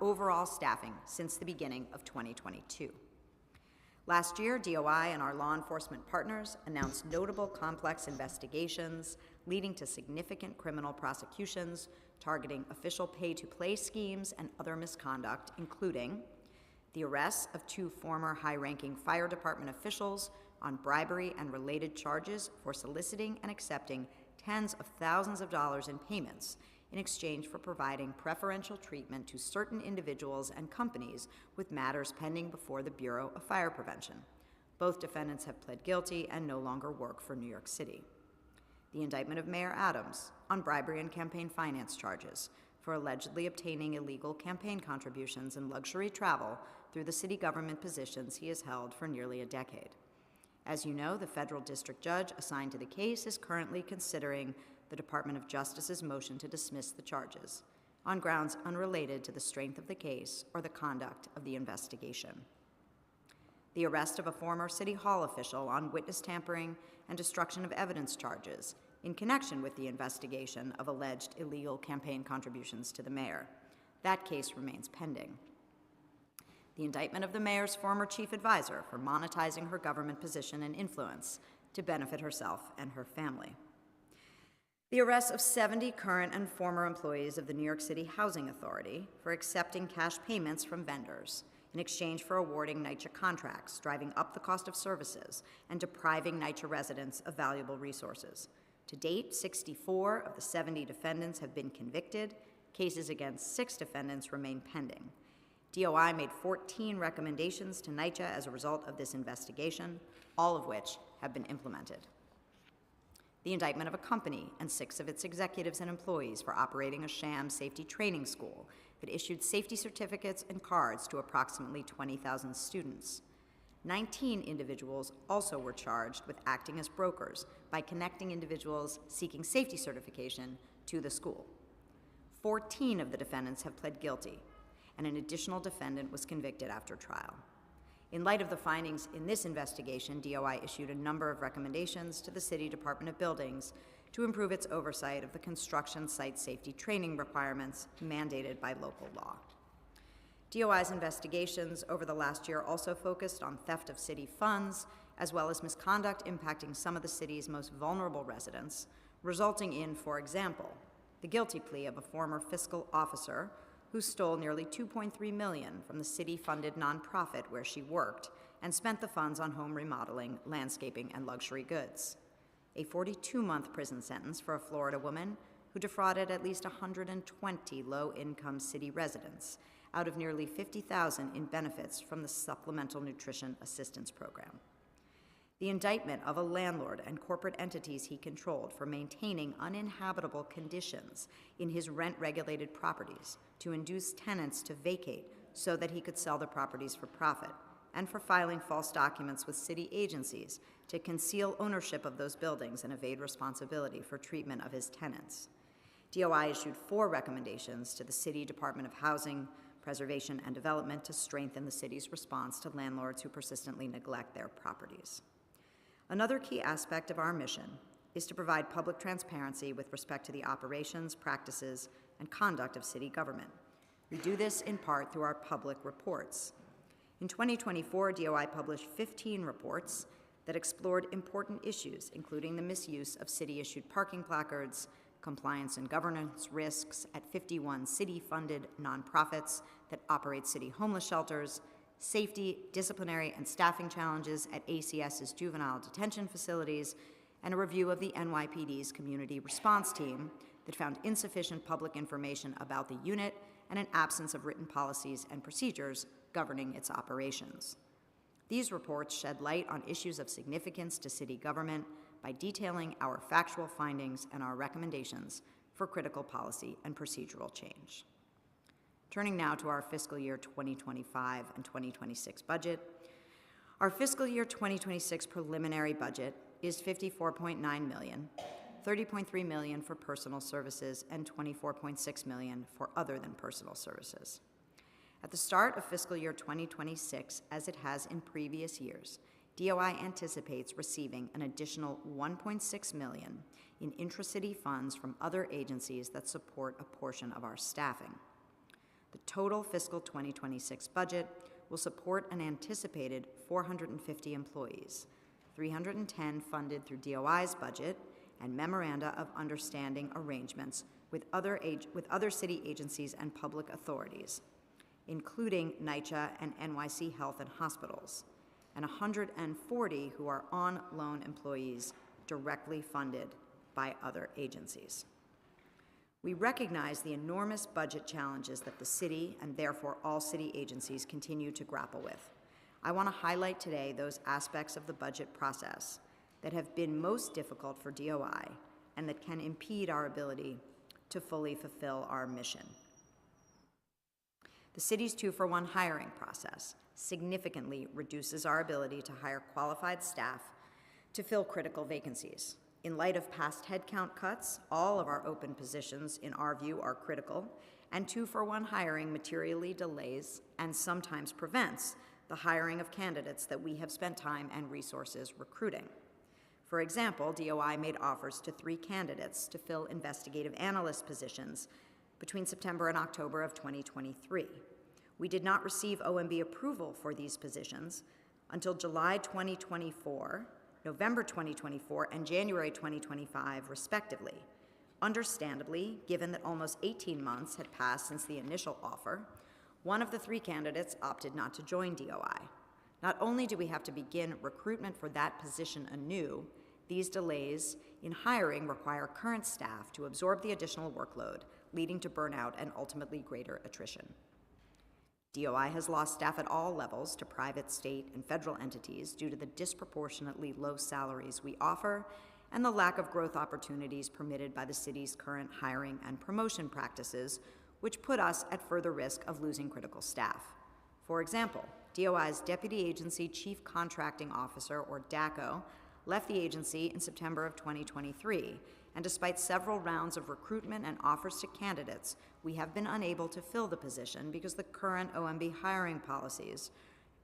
overall staffing since the beginning of 2022. Last year, DOI and our law enforcement partners announced notable complex investigations leading to significant criminal prosecutions targeting official pay-to-play schemes and other misconduct, including the arrests of 2 former high-ranking fire department officials on bribery and related charges for soliciting and accepting tens of thousands of dollars in payments in exchange for providing preferential treatment to certain individuals and companies with matters pending before the Bureau of Fire Prevention. Both defendants have pled guilty and no longer work for New York City. The indictment of Mayor Adams on bribery and campaign finance charges for allegedly obtaining illegal campaign contributions and luxury travel through the city government positions he has held for nearly a decade. As you know, the federal district judge assigned to the case is currently considering the Department of Justice's motion to dismiss the charges on grounds unrelated to the strength of the case or the conduct of the investigation. The arrest of a former City Hall official on witness tampering and destruction of evidence charges in connection with the investigation of alleged illegal campaign contributions to the mayor. That case remains pending. The indictment of the mayor's former chief advisor for monetizing her government position and influence to benefit herself and her family. The arrest of 70 current and former employees of the New York City Housing Authority for accepting cash payments from vendors in exchange for awarding NYCHA contracts, driving up the cost of services and depriving NYCHA residents of valuable resources. To date, 64 of the 70 defendants have been convicted. Cases against 6 defendants remain pending. DOI made 14 recommendations to NYCHA as a result of this investigation, all of which have been implemented. The indictment of a company and 6 of its executives and employees for operating a sham safety training school that issued safety certificates and cards to approximately 20,000 students. 19 individuals also were charged with acting as brokers by connecting individuals seeking safety certification to the school. 14 of the defendants have pled guilty, and an additional defendant was convicted after trial. In light of the findings in this investigation, DOI issued a number of recommendations to the City Department of Buildings to improve its oversight of the construction site safety training requirements mandated by local law. DOI's investigations over the last year also focused on theft of city funds, as well as misconduct impacting some of the city's most vulnerable residents, resulting in, for example, the guilty plea of a former fiscal officer who stole nearly $2.3 million from the city-funded nonprofit where she worked and spent the funds on home remodeling, landscaping, and luxury goods. A 42-month prison sentence for a Florida woman who defrauded at least 120 low-income city residents out of nearly $50,000 in benefits from the Supplemental Nutrition Assistance Program. The indictment of a landlord and corporate entities he controlled for maintaining uninhabitable conditions in his rent-regulated properties to induce tenants to vacate so that he could sell the properties for profit, and for filing false documents with city agencies to conceal ownership of those buildings and evade responsibility for treatment of his tenants. DOI issued 4 recommendations to the City Department of Housing, Preservation, and Development to strengthen the city's response to landlords who persistently neglect their properties. Another key aspect of our mission is to provide public transparency with respect to the operations, practices, and conduct of city government. We do this in part through our public reports. In 2024, DOI published 15 reports that explored important issues, including the misuse of city-issued parking placards, compliance and governance risks at 51 city-funded nonprofits that operate city homeless shelters, safety, disciplinary, and staffing challenges at ACS's juvenile detention facilities, and a review of the NYPD's community response team that found insufficient public information about the unit and an absence of written policies and procedures governing its operations. These reports shed light on issues of significance to city government by detailing our factual findings and our recommendations for critical policy and procedural change. Turning now to our fiscal year 2025 and 2026 budget. Our fiscal year 2026 preliminary budget is $54.9 million, $30.3 million for personal services, and $24.6 million for other than personal services. At the start of fiscal year 2026, as it has in previous years, DOI anticipates receiving an additional $1.6 million in intracity funds from other agencies that support a portion of our staffing. The total fiscal 2026 budget will support an anticipated 450 employees, 310 funded through DOI's budget and memoranda of understanding arrangements with other city agencies and public authorities, including NYCHA and NYC Health and Hospitals, and 140 who are on-loan employees directly funded by other agencies. We recognize the enormous budget challenges that the city, and therefore all city agencies, continue to grapple with. I want to highlight today those aspects of the budget process that have been most difficult for DOI and that can impede our ability to fully fulfill our mission. The city's 2-for-1 hiring process significantly reduces our ability to hire qualified staff to fill critical vacancies. In light of past headcount cuts, all of our open positions, in our view, are critical, and 2-for-1 hiring materially delays and sometimes prevents the hiring of candidates that we have spent time and resources recruiting. For example, DOI made offers to 3 candidates to fill investigative analyst positions between September and October of 2023. We did not receive OMB approval for these positions until July 2024, November 2024, and January 2025, respectively. Understandably, given that almost 18 months had passed since the initial offer, one of the 3 candidates opted not to join DOI. Not only do we have to begin recruitment for that position anew, these delays in hiring require current staff to absorb the additional workload, leading to burnout and ultimately greater attrition. DOI has lost staff at all levels to private, state, and federal entities due to the disproportionately low salaries we offer and the lack of growth opportunities permitted by the city's current hiring and promotion practices, which put us at further risk of losing critical staff. For example, DOI's Deputy Agency Chief Contracting Officer, or DACO, left the agency in September of 2023, and despite several rounds of recruitment and offers to candidates, we have been unable to fill the position because the current OMB hiring policies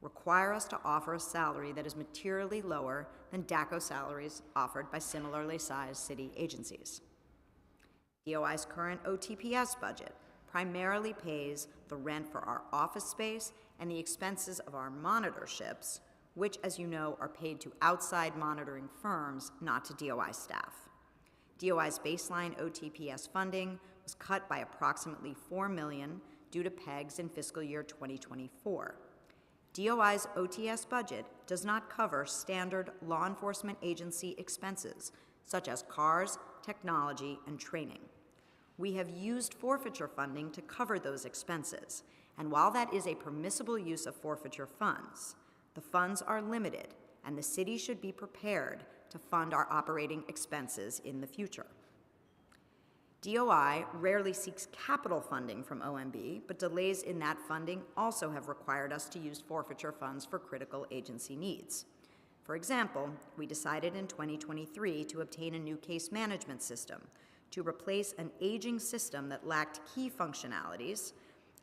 require us to offer a salary that is materially lower than DACO salaries offered by similarly sized city agencies. DOI's current OTPS budget primarily pays the rent for our office space and the expenses of our monitorships, which, as you know, are paid to outside monitoring firms, not to DOI staff. DOI's baseline OTPS funding was cut by approximately $4 million due to PEGs in fiscal year 2024. DOI's OTS budget does not cover standard law enforcement agency expenses, such as cars, technology, and training. We have used forfeiture funding to cover those expenses, and while that is a permissible use of forfeiture funds, the funds are limited, and the city should be prepared to fund our operating expenses in the future. DOI rarely seeks capital funding from OMB, but delays in that funding also have required us to use forfeiture funds for critical agency needs. For example, we decided in 2023 to obtain a new case management system to replace an aging system that lacked key functionalities,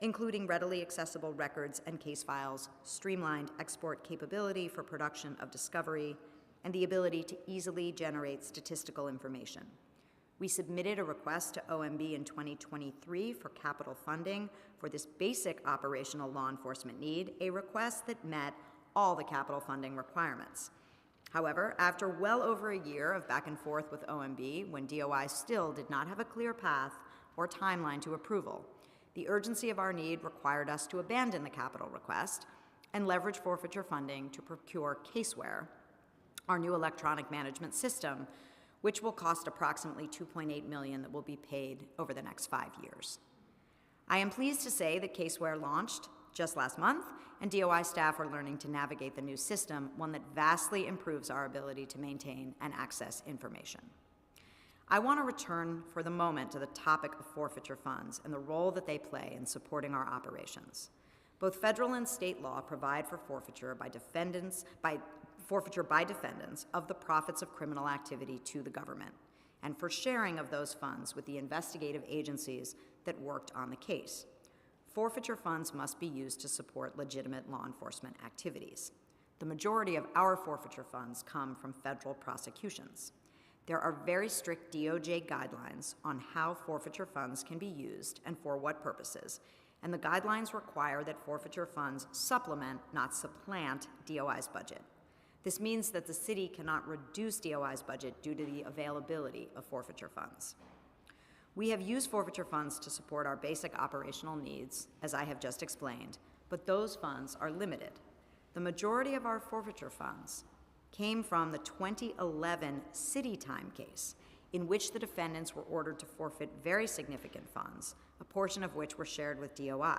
including readily accessible records and case files, streamlined export capability for production of discovery, and the ability to easily generate statistical information. We submitted a request to OMB in 2023 for capital funding for this basic operational law enforcement need, a request that met all the capital funding requirements. However, after well over a year of back and forth with OMB, when DOI still did not have a clear path or timeline to approval, the urgency of our need required us to abandon the capital request and leverage forfeiture funding to procure Caseware, our new electronic management system, which will cost approximately $2.8 million that will be paid over the next 5 years. I am pleased to say that Caseware launched just last month, and DOI staff are learning to navigate the new system, one that vastly improves our ability to maintain and access information. I want to return for the moment to the topic of forfeiture funds and the role that they play in supporting our operations. Both federal and state law provide for forfeiture by defendants of the profits of criminal activity to the government, and for sharing of those funds with the investigative agencies that worked on the case. Forfeiture funds must be used to support legitimate law enforcement activities. The majority of our forfeiture funds come from federal prosecutions. There are very strict DOJ guidelines on how forfeiture funds can be used and for what purposes, and the guidelines require that forfeiture funds supplement, not supplant, DOI's budget. This means that the city cannot reduce DOI's budget due to the availability of forfeiture funds. We have used forfeiture funds to support our basic operational needs, as I have just explained, but those funds are limited. The majority of our forfeiture funds came from the 2011 city time case, in which the defendants were ordered to forfeit very significant funds, a portion of which were shared with DOI.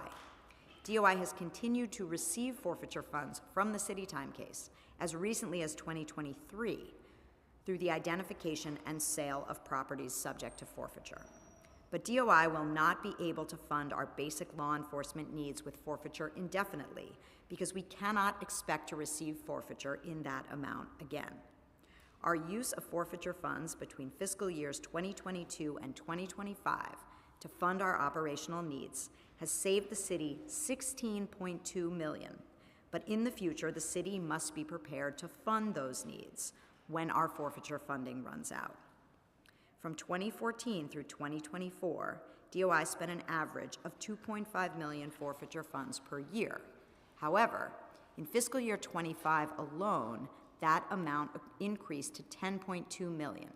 DOI has continued to receive forfeiture funds from the city time case as recently as 2023 through the identification and sale of properties subject to forfeiture. But DOI will not be able to fund our basic law enforcement needs with forfeiture indefinitely because we cannot expect to receive forfeiture in that amount again. Our use of forfeiture funds between fiscal years 2022 and 2025 to fund our operational needs has saved the city $16.2 million, but in the future, the city must be prepared to fund those needs when our forfeiture funding runs out. From 2014 through 2024, DOI spent an average of $2.5 million forfeiture funds per year. However, in fiscal year 25 alone, that amount increased to $10.2 million,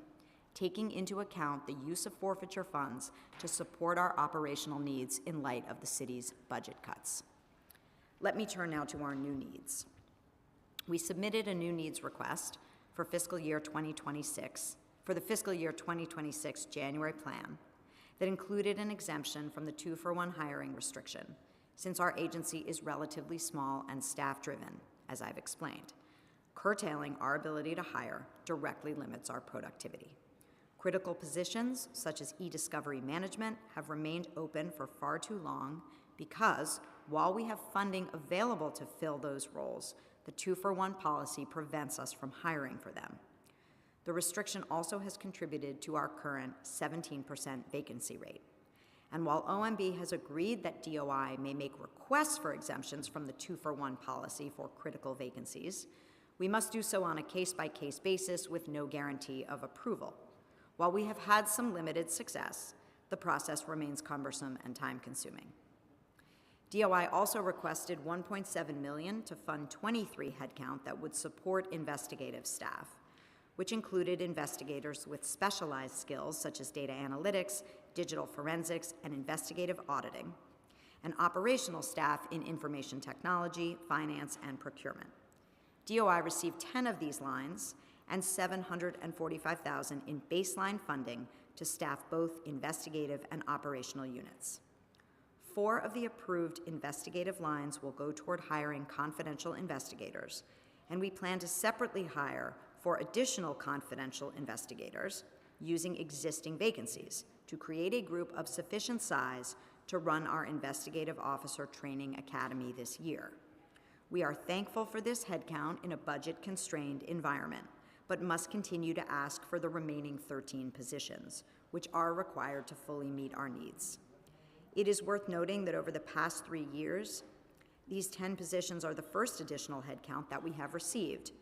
taking into account the use of forfeiture funds to support our operational needs in light of the city's budget cuts. Let me turn now to our new needs. We submitted a new needs request for fiscal year 2026, for the fiscal year 2026 January plan that included an exemption from the 2-for-1 hiring restriction, since our agency is relatively small and staff-driven, as I've explained. Curtailing our ability to hire directly limits our productivity. Critical positions, such as e-discovery management, have remained open for far too long because, while we have funding available to fill those roles, the 2-for-1 policy prevents us from hiring for them. The restriction also has contributed to our current 17% vacancy rate. And while OMB has agreed that DOI may make requests for exemptions from the 2-for-1 policy for critical vacancies, we must do so on a case-by-case basis with no guarantee of approval. While we have had some limited success, the process remains cumbersome and time-consuming. DOI also requested $1.7 million to fund 23 headcount that would support investigative staff, which included investigators with specialized skills such as data analytics, digital forensics, and investigative auditing, and operational staff in information technology, finance, and procurement. DOI received 10 of these lines and $745,000 in baseline funding to staff both investigative and operational units. 4 of the approved investigative lines will go toward hiring confidential investigators, and we plan to separately hire 4 additional confidential investigators using existing vacancies to create a group of sufficient size to run our investigative officer training academy this year. We are thankful for this headcount in a budget-constrained environment, but must continue to ask for the remaining 13 positions, which are required to fully meet our needs. It is worth noting that over the past 3 years, these 10 positions are the first additional headcount that we have received,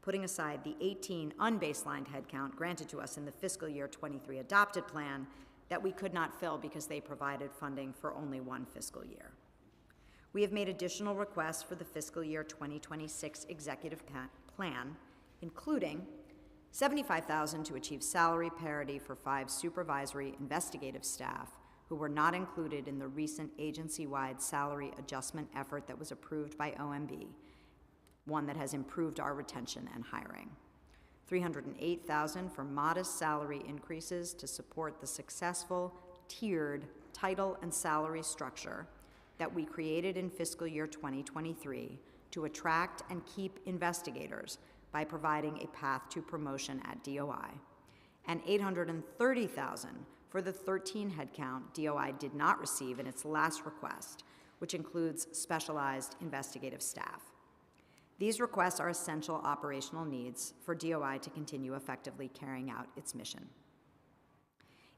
putting aside the 18 unbaselined headcount granted to us in the fiscal year 23 adopted plan that we could not fill because they provided funding for only 1 fiscal year. We have made additional requests for the fiscal year 2026 executive plan, including $75,000 to achieve salary parity for 5 supervisory investigative staff who were not included in the recent agency-wide salary adjustment effort that was approved by OMB, one that has improved our retention and hiring. $308,000 for modest salary increases to support the successful tiered title and salary structure that we created in fiscal year 2023 to attract and keep investigators by providing a path to promotion at DOI, and $830,000 for the 13 headcount DOI did not receive in its last request, which includes specialized investigative staff. These requests are essential operational needs for DOI to continue effectively carrying out its mission.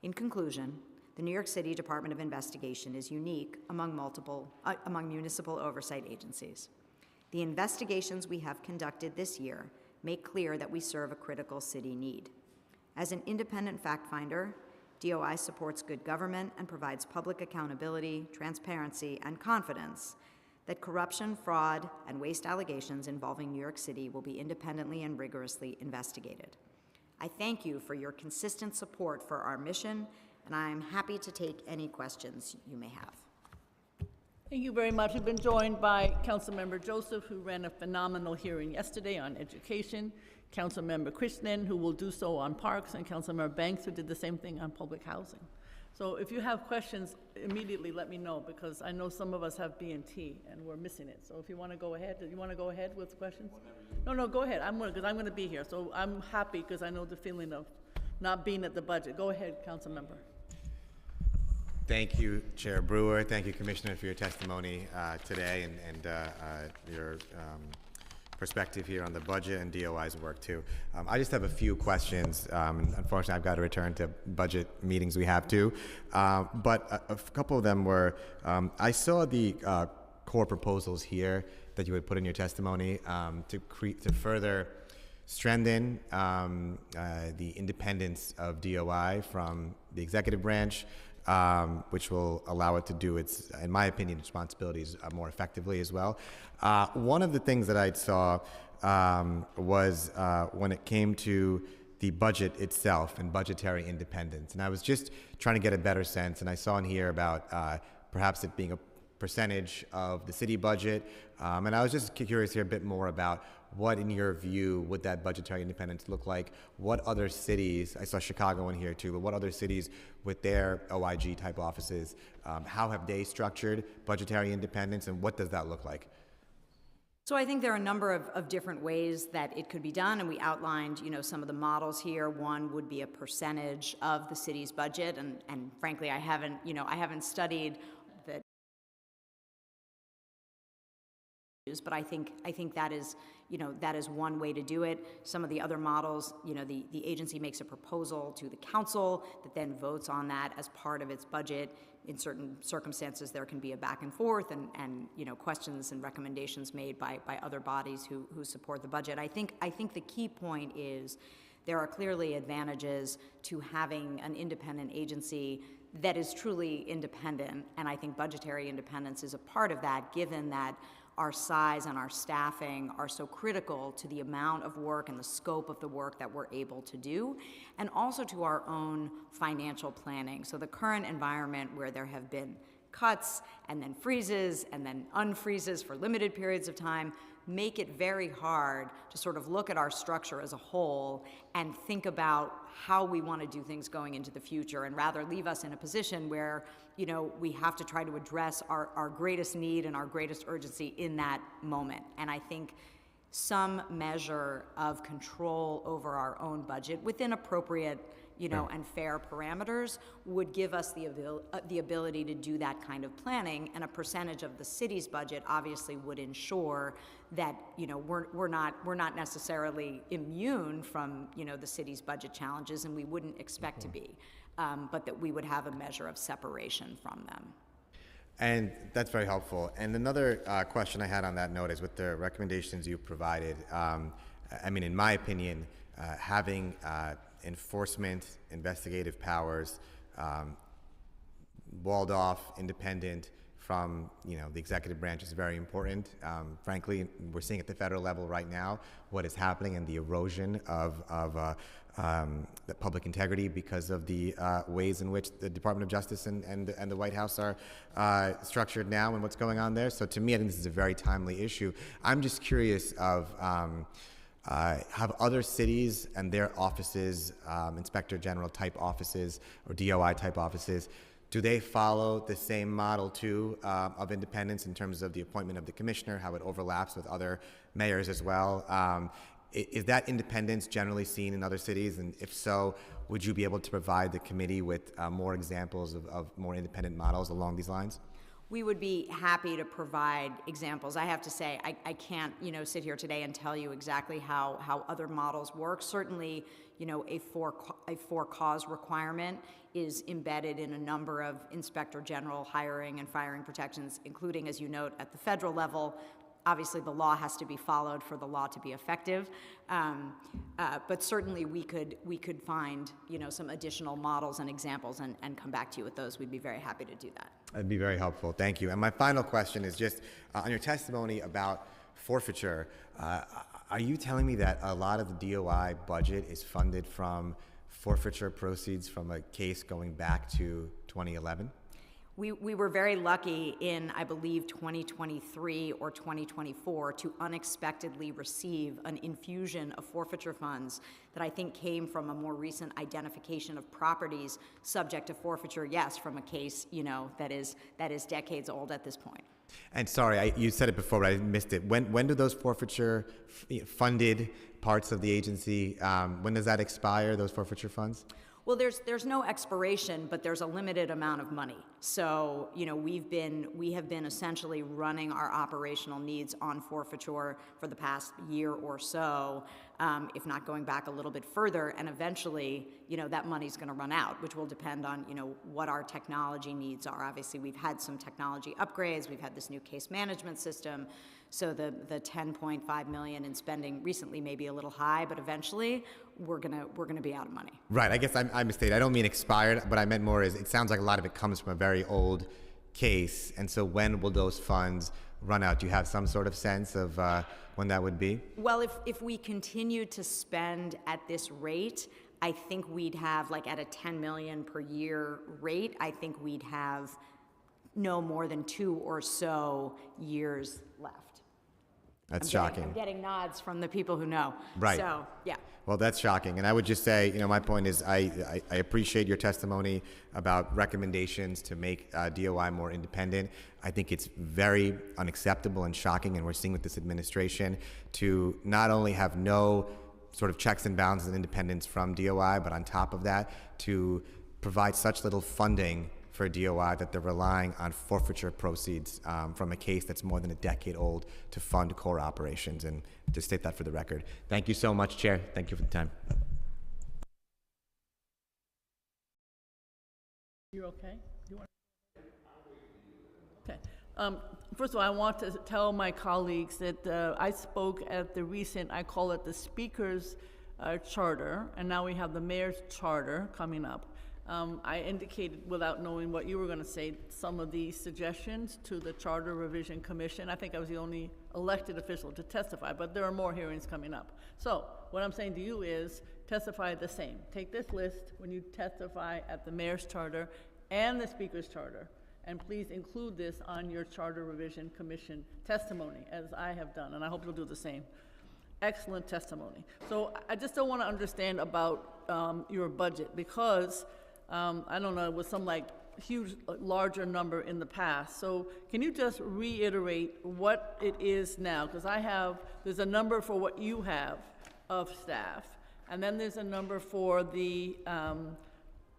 In conclusion, the New York City Department of Investigation is unique among municipal oversight agencies. The investigations we have conducted this year make clear that we serve a critical city need. As an independent fact finder, DOI supports good government and provides public accountability, transparency, and confidence that corruption, fraud, and waste allegations involving New York City will be independently and rigorously investigated. I thank you for your consistent support for our mission, and I am happy to take any questions you may have. Thank you very much. We've been joined by Councilmember Joseph, who ran a phenomenal hearing yesterday on education, Councilmember Krishnan, who will do so on parks, and Councilmember Banks, who did the same thing on public housing. So if you have questions, immediately let me know, because I know some of us have B&T and we're missing it. So if you want to go ahead, do you want to go ahead with questions? No, go ahead. Because I'm going to be here. So I'm happy because I know the feeling of not being at the budget. Go ahead, Councilmember. Thank you, Chair Brewer. Thank you, Commissioner, for your testimony today and your perspective here on the budget and DOI's work, too. I just have a few questions. Unfortunately, I've got to return to budget meetings we have, too. But a couple of them were, I saw the core proposals here that you would put in your testimony to further strengthen the independence of DOI from the executive branch, which will allow it to do its, in my opinion, responsibilities more effectively as well. One of the things that I saw was when it came to the budget itself and budgetary independence. And I was just trying to get a better sense, and I saw in here about perhaps it being a percentage of the city budget. And I was just curious to hear a bit more about what, in your view, would that budgetary independence look like? What other cities, I saw Chicago in here too, but what other cities with their OIG type offices, how have they structured budgetary independence, and what does that look like? So I think there are a number of different ways that it could be done, and we outlined, some of the models here. One would be a percentage of the city's budget, and frankly, I haven't studied the, but I think that is, that is one way to do it. Some of the other models, the agency makes a proposal to the council that then votes on that as part of its budget. In certain circumstances, there can be a back and forth and questions and recommendations made by other bodies who support the budget. I think the key point is there are clearly advantages to having an independent agency that is truly independent, and I think budgetary independence is a part of that, given that our size and our staffing are so critical to the amount of work and the scope of the work that we're able to do, and also to our own financial planning. So the current environment where there have been cuts and then freezes and then unfreezes for limited periods of time make it very hard to sort of look at our structure as a whole and think about how we want to do things going into the future, and rather leave us in a position where we have to try to address our greatest need and our greatest urgency in that moment. And I think some measure of control over our own budget within appropriate and fair parameters would give us the ability to do that kind of planning, and a percentage of the city's budget obviously would ensure that we're not necessarily immune from the city's budget challenges, and we wouldn't expect to be, but that we would have a measure of separation from them. And that's very helpful. And another question I had on that note is, with the recommendations you provided, in my opinion, having enforcement, investigative powers, walled off, independent from the executive branch is very important. Frankly, we're seeing at the federal level right now what is happening and the erosion of the public integrity because of the ways in which the Department of Justice and the White House are structured now, and what's going on there. So to me, I think this is a very timely issue. I'm just curious of have other cities and their offices, Inspector General type offices or DOI type offices, do they follow the same model too of independence in terms of the appointment of the commissioner, how it overlaps with other mayors as well? Is that independence generally seen in other cities? And if so, would you be able to provide the committee with more examples of more independent models along these lines? We would be happy to provide examples. I have to say, I can't, sit here today and tell you exactly how other models work. Certainly, a for cause requirement is embedded in a number of Inspector General hiring and firing protections, including, as you note, at the federal level. obviously the law has to be followed for the law to be effective. But certainly we could find, some additional models and examples and come back to you with those. We'd be very happy to do that. That'd be very helpful. Thank you. And my final question is just on your testimony about forfeiture. Are you telling me that a lot of the DOI budget is funded from forfeiture proceeds from a case going back to 2011? We were very lucky in, I believe, 2023 or 2024 to unexpectedly receive an infusion of forfeiture funds that I think came from a more recent identification of properties subject to forfeiture, yes, from a case, that is decades old at this point. And sorry, you said it before, but I missed it. When do those forfeiture funded parts of the agency, when does that expire, those forfeiture funds? Well, there's no expiration, but there's a limited amount of money. So, we have been essentially running our operational needs on forfeiture for the past year or so, if not going back a little bit further. And eventually, that money's going to run out, which will depend on, what our technology needs are. Obviously, we've had some technology upgrades. We've had this new case management system. So the $10.5 million in spending recently may be a little high, but eventually we're gonna be out of money. Right. I guess I misstated. I don't mean expired, but I meant more as it sounds like a lot of it comes from a very old case. And so when will those funds run out? Do you have some sort of sense of when that would be? Well, if we continue to spend at this rate, I think we'd have, like at a $10 million per year rate, I think we'd have no more than 2 or so years left. That's shocking. I'm getting nods from the people who know. Right. So, yeah. Well, that's shocking. And I would just say, my point is I appreciate your testimony about recommendations to make DOI more independent. I think it's very unacceptable and shocking, and we're seeing with this administration, to not only have no sort of checks and balances and independence from DOI, but on top of that, to provide such little funding for DOI that they're relying on forfeiture proceeds from a case that's more than a decade old to fund core operations. And to state that for the record. Thank you so much, Chair. Thank you for the time. You're okay? Okay. First of all, I want to tell my colleagues that I spoke at the recent, I call it the Speaker's Charter, and now we have the Mayor's Charter coming up. I indicated, without knowing what you were going to say, some of the suggestions to the Charter Revision Commission. I think I was the only elected official to testify, but there are more hearings coming up. So what I'm saying to you is testify the same. Take this list when you testify at the Mayor's Charter and the Speaker's Charter, and please include this on your Charter Revision Commission testimony, as I have done, and I hope you'll do the same. Excellent testimony. So I just don't want to understand about your budget, because I don't know, it was some huge, larger number in the past. So can you just reiterate what it is now? Because there's a number for what you have of staff, and then there's a number for the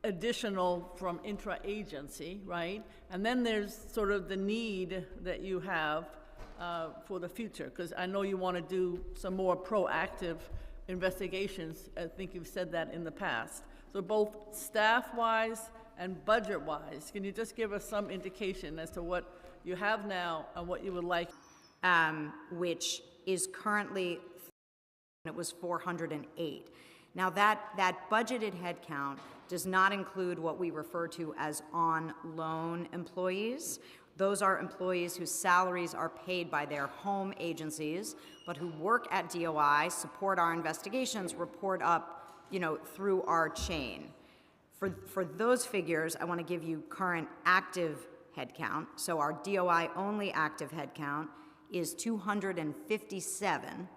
additional from intra-agency, right? And then there's sort of the need that you have for the future, because I know you want to do some more proactive investigations. I think you've said that in the past. So both staff-wise and budget-wise, can you just give us some indication as to what you have now and what you would like? Which is currently, it was 408. Now that budgeted headcount does not include what we refer to as on-loan employees. Those are employees whose salaries are paid by their home agencies, but who work at DOI, support our investigations, report up, through our chain. For those figures, I want to give you current active headcount. So our DOI only active headcount is 257.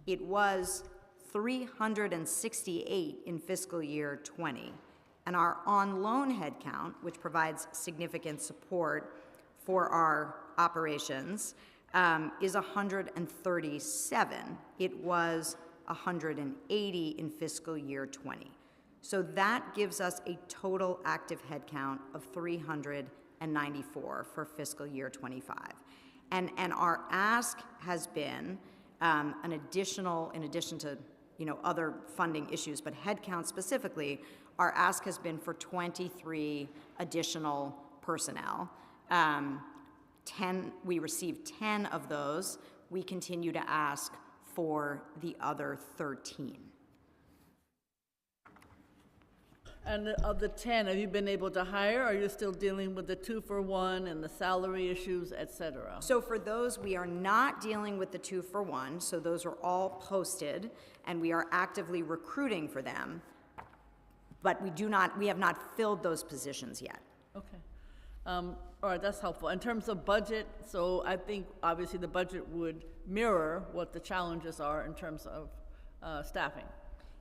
It was 368 in fiscal year 20. And our on-loan headcount, which provides significant support for our operations, is 137. It was 180 in fiscal year 20. So that gives us a total active headcount of 394 for fiscal year 25. And our ask has been an additional, in addition to other funding issues, but headcount specifically, our ask has been for 23 additional personnel. We received 10 of those we continue to ask for the other 13. And of the 10, have you been able to hire, or are you still dealing with the 2-for-1 and the salary issues, et cetera? So for those, we are not dealing with the 2-for-1, so those are all posted, and we are actively recruiting for them, but we have not filled those positions yet. Okay. All right, that's helpful. In terms of budget, so I think obviously the budget would mirror what the challenges are in terms of staffing.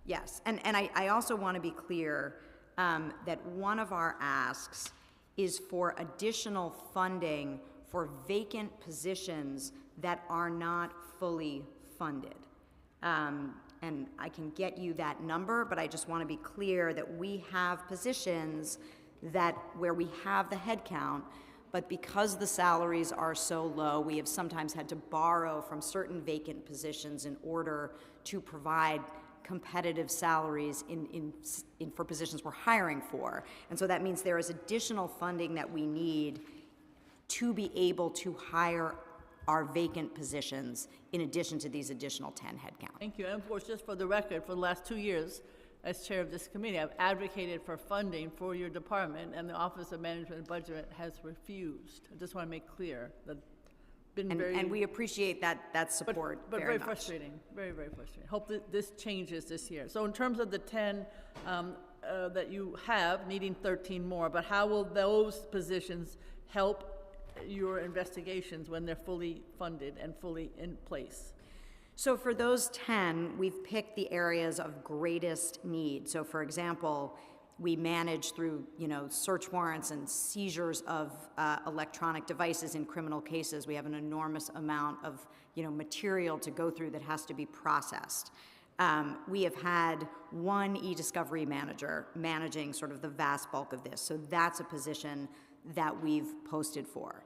Yes, and I also want to be clear that one of our asks is for additional funding for vacant positions that are not fully funded. And I can get you that number, but I just want to be clear that we have positions where we have the headcount, but because the salaries are so low, we have sometimes had to borrow from certain vacant positions in order to provide competitive salaries for positions we're hiring for. And so that means there is additional funding that we need to be able to hire our vacant positions in addition to these additional 10 headcount. Thank you. And of course, just for the record, for the last 2 years, as chair of this committee, I've advocated for funding for your department, and the Office of Management and Budget has refused. I just want to make clear that and we appreciate that support but very very much. Frustrating, very, very frustrating. Hope that this changes this year. So in terms of the 10 that you have, needing 13 more, but how will those positions help your investigations when they're fully funded and fully in place? So for those 10, we've picked the areas of greatest need. So for example, we manage through, search warrants and seizures of electronic devices in criminal cases. We have an enormous amount of, material to go through that has to be processed. We have had one e-discovery manager managing sort of the vast bulk of this. So that's a position that we've posted for.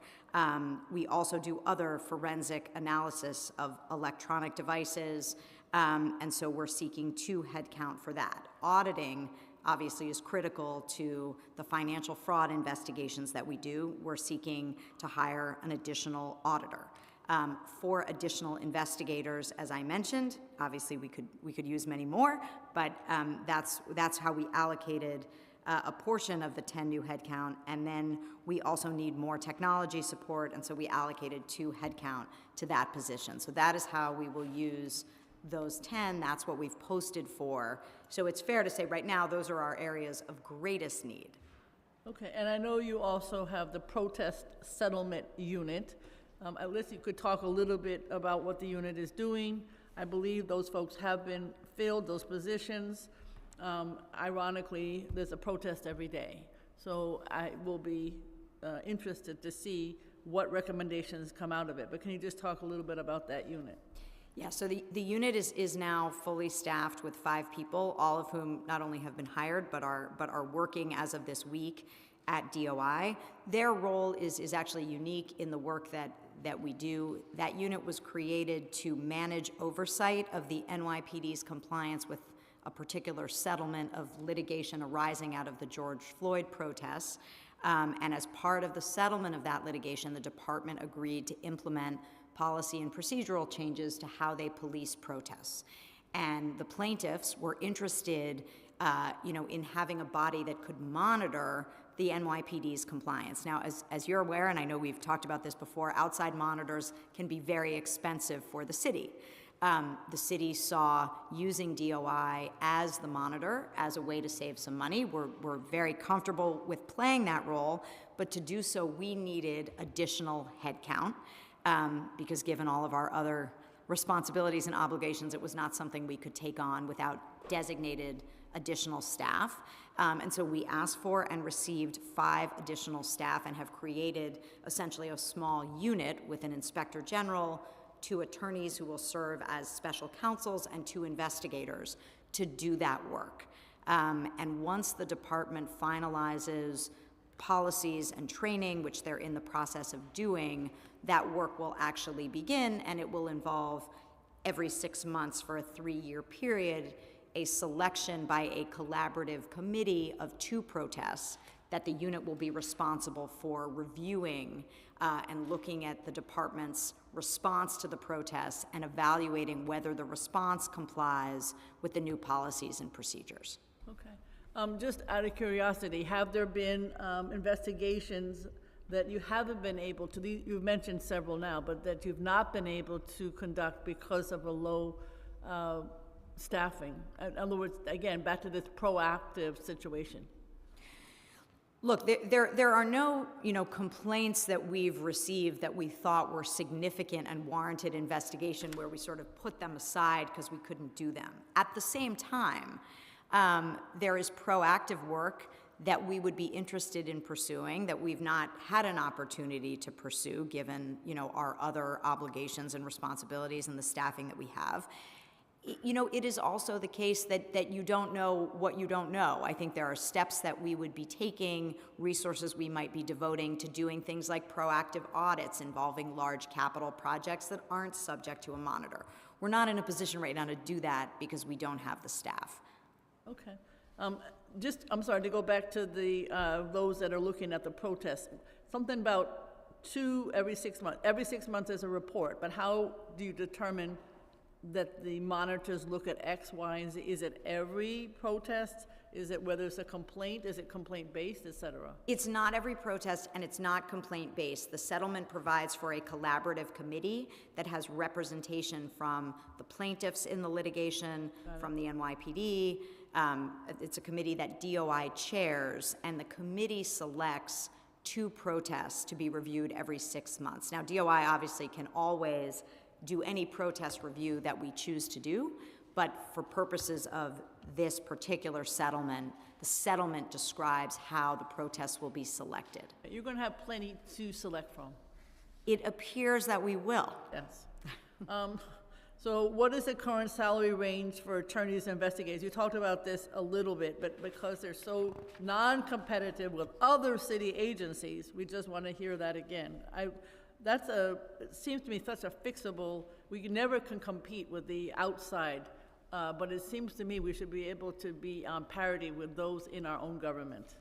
We also do other forensic analysis of electronic devices, and so we're seeking 2 headcount for that. Auditing obviously is critical to the financial fraud investigations that we do. We're seeking to hire an additional auditor. 4 additional investigators, as I mentioned. Obviously, we could use many more, but that's how we allocated a portion of the 10 new headcount, and then we also need more technology support, and so we allocated 2 headcount to that position. So that is how we will use those 10. That's what we've posted for. So it's fair to say right now those are our areas of greatest need. Okay, and I know you also have the protest settlement unit. At least you could talk a little bit about what the unit is doing. I believe those folks have been filled, those positions. Ironically, there's a protest every day. So I will be interested to see what recommendations come out of it. But can you just talk a little bit about that unit? Yeah, so the unit is now fully staffed with 5 people, all of whom not only have been hired, but are working as of this week at DOI. Their role is actually unique in the work that we do. That unit was created to manage oversight of the NYPD's compliance with a particular settlement of litigation arising out of the George Floyd protests. And as part of the settlement of that litigation, the department agreed to implement policy and procedural changes to how they police protests. And the plaintiffs were interested, in having a body that could monitor the NYPD's compliance. Now, as you're aware, and I know we've talked about this before, outside monitors can be very expensive for the city. The city saw using DOI as the monitor as a way to save some money. We're very comfortable with playing that role, but to do so, we needed additional headcount. Because given all of our other responsibilities and obligations, it was not something we could take on without designated additional staff. And so we asked for and received 5 additional staff and have created essentially a small unit with an inspector general, 2 attorneys who will serve as special counsels, and 2 investigators to do that work. And once the department finalizes policies and training, which they're in the process of doing, that work will actually begin, and it will involve every 6 months for a 3-year period, a selection by a collaborative committee of 2 protests that the unit will be responsible for reviewing and looking at the department's response to the protests and evaluating whether the response complies with the new policies and procedures. Okay. Just out of curiosity, have there been investigations that you haven't been able to, you've mentioned several now, but that you've not been able to conduct because of a low staffing? In other words, again, back to this proactive situation. Look, there are no, complaints that we've received that we thought were significant and warranted investigation where we sort of put them aside because we couldn't do them. At the same time, there is proactive work that we would be interested in pursuing that we've not had an opportunity to pursue given, our other obligations and responsibilities and the staffing that we have. It is also the case that you don't know what you don't know. I think there are steps that we would be taking, resources we might be devoting to doing things like proactive audits involving large capital projects that aren't subject to a monitor. We're not in a position right now to do that because we don't have the staff. Okay. I'm sorry, to go back to the those that are looking at the protests. Something about 2 every 6 months. Every 6 months is a report, but how do you determine that the monitors look at X, Y, and Z? Is it every protest? Is it whether it's a complaint? Is it complaint-based, et cetera? It's not every protest, and it's not complaint-based. The settlement provides for a collaborative committee that has representation from the plaintiffs in the litigation, from the NYPD. It's a committee that DOI chairs, and the committee selects 2 protests to be reviewed every 6 months. Now, DOI obviously can always do any protest review that we choose to do, but for purposes of this particular settlement, the settlement describes how the protests will be selected. You're going to have plenty to select from. It appears that we will. Yes. So what is the current salary range for attorneys and investigators? You talked about this a little bit, but because they're so non-competitive with other city agencies, we just want to hear that again. It seems to me such a fixable, we never can compete with the outside, but it seems to me we should be able to be on parity with those in our own government.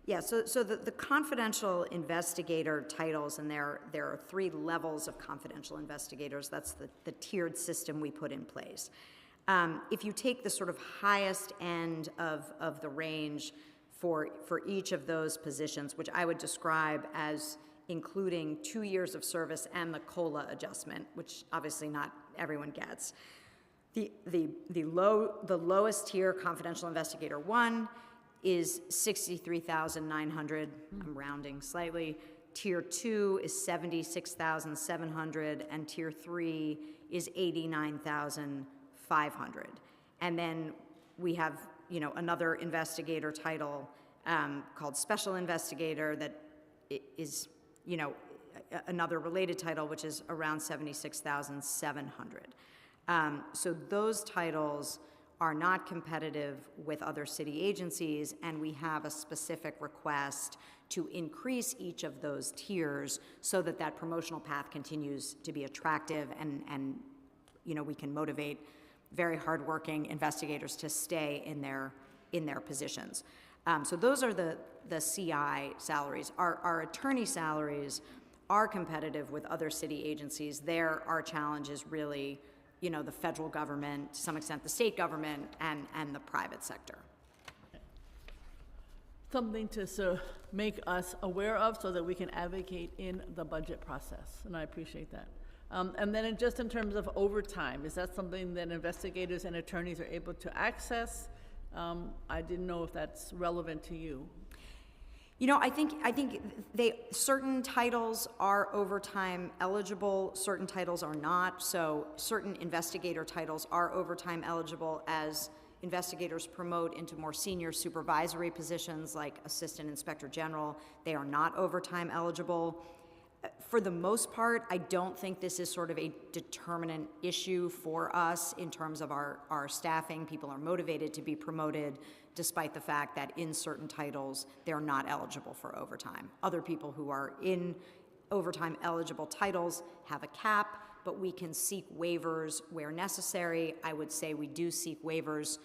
Yeah, so the confidential investigator titles, and there are 3 levels of confidential investigators. That's the tiered system we put in place. If you take the sort of highest end of the range for each of those positions, which I would describe as including 2 years of service and the COLA adjustment, which obviously not everyone gets. The lowest tier, confidential investigator 1, is $63,900. I'm rounding slightly. Tier 2 is $76,700, and Tier 3 is $89,500. And then we have, another investigator title called Special Investigator that is, another related title, which is around $76,700. So those titles are not competitive with other city agencies, and we have a specific request to increase each of those tiers so that promotional path continues to be attractive and we can motivate very hardworking investigators to stay in their positions. So those are the CI salaries. Our attorney salaries are competitive with other city agencies. There, our challenge is really the federal government, to some extent the state government, and the private sector. Something to make us aware of so that we can advocate in the budget process, and I appreciate that. And then just in terms of overtime, is that something that investigators and attorneys are able to access? I didn't know if that's relevant to you. I think certain titles are overtime eligible, certain titles are not. So certain investigator titles are overtime eligible as investigators promote into more senior supervisory positions like Assistant Inspector General. They are not overtime eligible. For the most part, I don't think this is sort of a determinant issue for us in terms of our staffing. People are motivated to be promoted despite the fact that in certain titles, they're not eligible for overtime. Other people who are in overtime eligible titles have a cap, but we can seek waivers where necessary. I would say we do seek waivers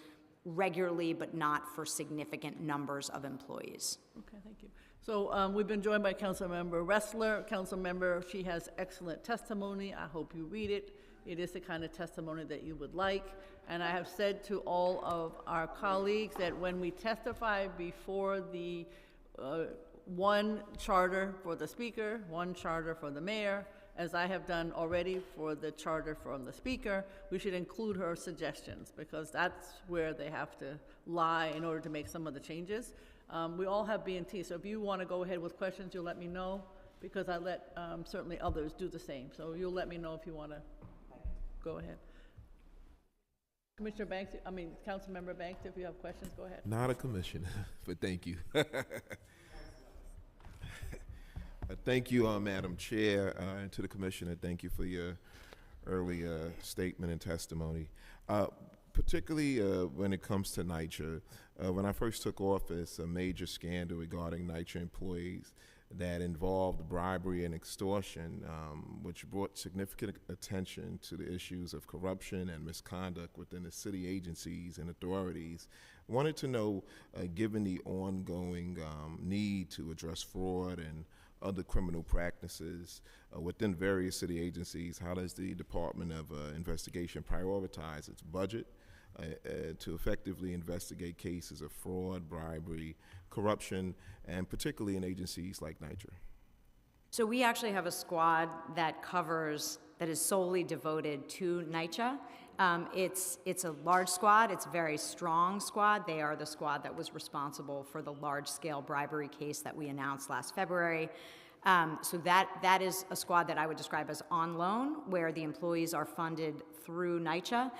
regularly, but not for significant numbers of employees. Okay, thank you. So we've been joined by Councilmember Ressler. Councilmember, she has excellent testimony. I hope you read it. It is the kind of testimony that you would like. And I have said to all of our colleagues that when we testify before the one charter for the speaker, one charter for the mayor, as I have done already for the charter from the speaker, we should include her suggestions because that's where they have to lie in order to make some of the changes. We all have B&T, so if you want to go ahead with questions, you'll let me know because I let certainly others do the same. So you'll let me know if you want to go ahead. Commissioner Banks, Councilmember Banks, if you have questions, go ahead. Not a commissioner, but thank you. Thank you, Madam Chair, and to the Commissioner, thank you for your early statement and testimony. Particularly when it comes to NYCHA, when I first took office, a major scandal regarding NYCHA employees that involved bribery and extortion, which brought significant attention to the issues of corruption and misconduct within the city agencies and authorities. Wanted to know, given the ongoing need to address fraud and other criminal practices within various city agencies, how does the Department of Investigation prioritize its budget to effectively investigate cases of fraud, bribery, corruption, and particularly in agencies like NYCHA? So we actually have a squad that is solely devoted to NYCHA. It's a large squad. It's a very strong squad. They are the squad that was responsible for the large-scale bribery case that we announced last February. So that is a squad that I would describe as on loan, where the employees are funded through NYCHA.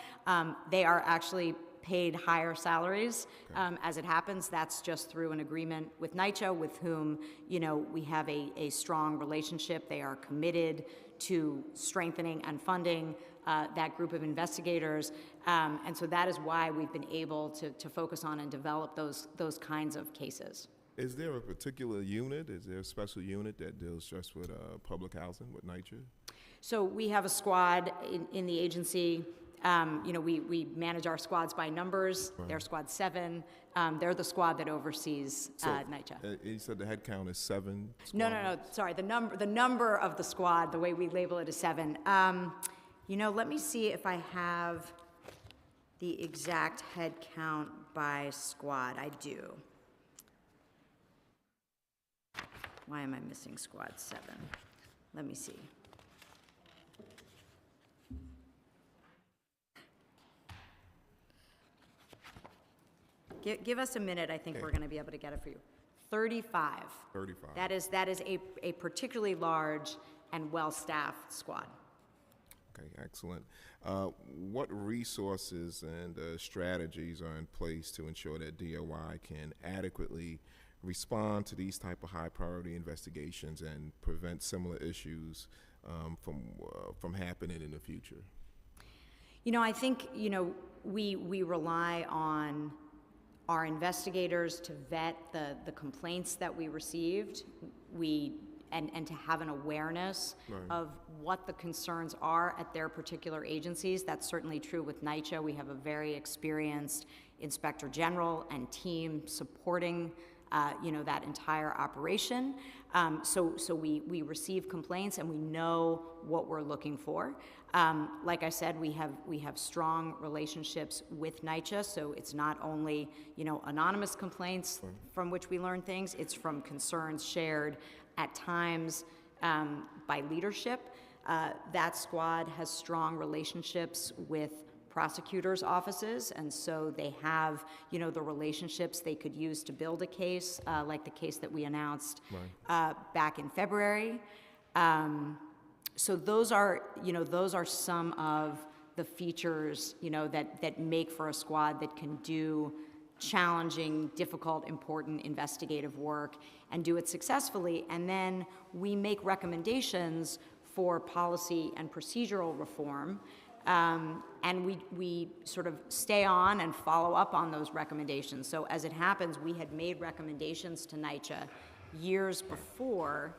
They are actually paid higher salaries. As it happens, that's just through an agreement with NYCHA, with whom we have a strong relationship. They are committed to strengthening and funding that group of investigators, and so that is why we've been able to focus on and develop those kinds of cases. Is there a particular unit, is there a special unit that deals just with public housing with NYCHA? So we have a squad in the agency. We manage our squads by numbers. Right. They're squad 7. They're the squad that oversees NYCHA. You said the head count is 7 squads? No. Sorry, the number of the squad, the way we label it, is 7. Let me see if I have the exact head count by squad. I do. Why am I missing squad 7? Let me see. Give us a minute. I think we're going to be able to get it for you. 35. 35. That is a particularly large and well-staffed squad. Okay, excellent. What resources and strategies are in place to ensure that DOI can adequately respond to these type of high-priority investigations and prevent similar issues from happening in the future? I think we rely on our investigators to vet the complaints that we received. And to have an awareness right. of what the concerns are at their particular agencies. That's certainly true with NYCHA. We have a very experienced inspector general and team supporting that entire operation. So we receive complaints and we know what we're looking for. Like I said, we have strong relationships with NYCHA, so it's not only anonymous complaints right. from which we learn things, it's from concerns shared at times by leadership. That squad has strong relationships with prosecutors' offices, and so they have, the relationships they could use to build a case, like the case that we announced right. Back in February. So those are some of the features, that make for a squad that can do challenging, difficult, important investigative work and do it successfully. And then we make recommendations for policy and procedural reform. And we sort of stay on and follow up on those recommendations. So as it happens, we had made recommendations to NYCHA years before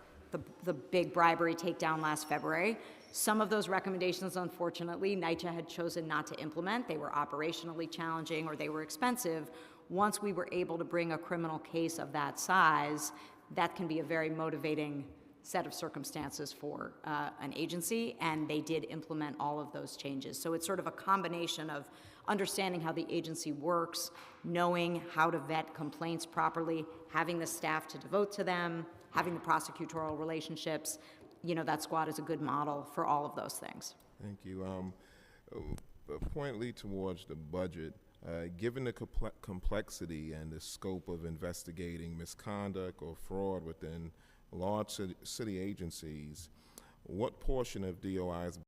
the big bribery takedown last February. Some of those recommendations, unfortunately, NYCHA had chosen not to implement. They were operationally challenging or they were expensive. Once we were able to bring a criminal case of that size, that can be a very motivating set of circumstances for an agency, and they did implement all of those changes. So it's sort of a combination of understanding how the agency works, knowing how to vet complaints properly, having the staff to devote to them, having the prosecutorial relationships. You know, that squad is a good model for all of those things. Thank you. Pointedly towards the budget, given the complexity and the scope of investigating misconduct or fraud within large city agencies, what portion of DOI's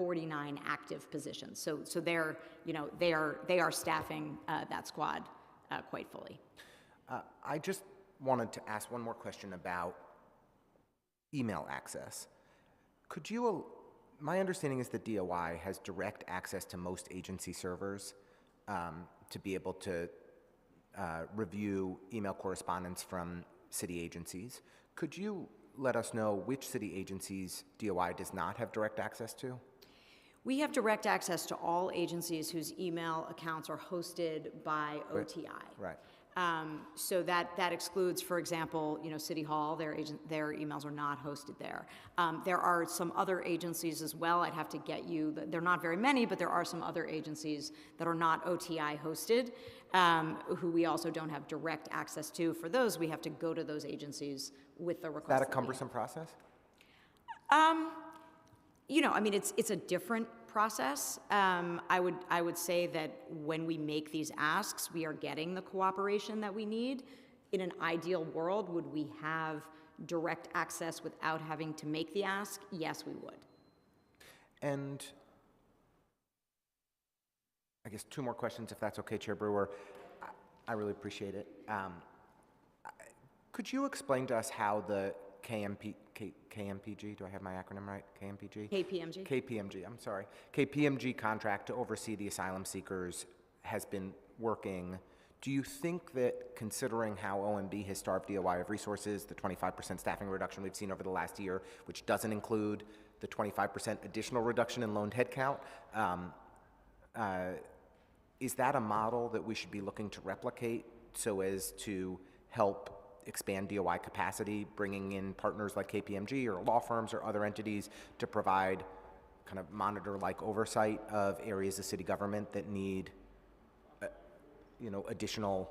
49 active positions. So they're, they are staffing that squad quite fully. I just wanted to ask one more question about email access. Could you, my understanding is that DOI has direct access to most agency servers to be able to review email correspondence from city agencies. Could you let us know which city agencies DOI does not have direct access to? We have direct access to all agencies whose email accounts are hosted by OTI. Right. So that excludes, for example, City Hall. Their emails are not hosted there. There are some other agencies as well. I'd have to get you. They're not very many, but there are some other agencies that are not OTI hosted, who we also don't have direct access to. For those, we have to go to those agencies with the request. Is that a cumbersome process? It's a different process. I would say that when we make these asks, we are getting the cooperation that we need. In an ideal world, would we have direct access without having to make the ask? Yes, we would. And I guess two more questions, if that's okay, Chair Brewer. I really appreciate it. Could you explain to us how the KMPG, do I have my acronym right? KMPG? KPMG. KPMG, I'm sorry. KPMG contract to oversee the asylum seekers has been working. Do you think that, considering how OMB has starved DOI of resources, the 25% staffing reduction we've seen over the last year, which doesn't include the 25% additional reduction in loaned headcount, is that a model that we should be looking to replicate so as to help expand DOI capacity, bringing in partners like KPMG or law firms or other entities to provide kind of monitor-like oversight of areas of city government that need, additional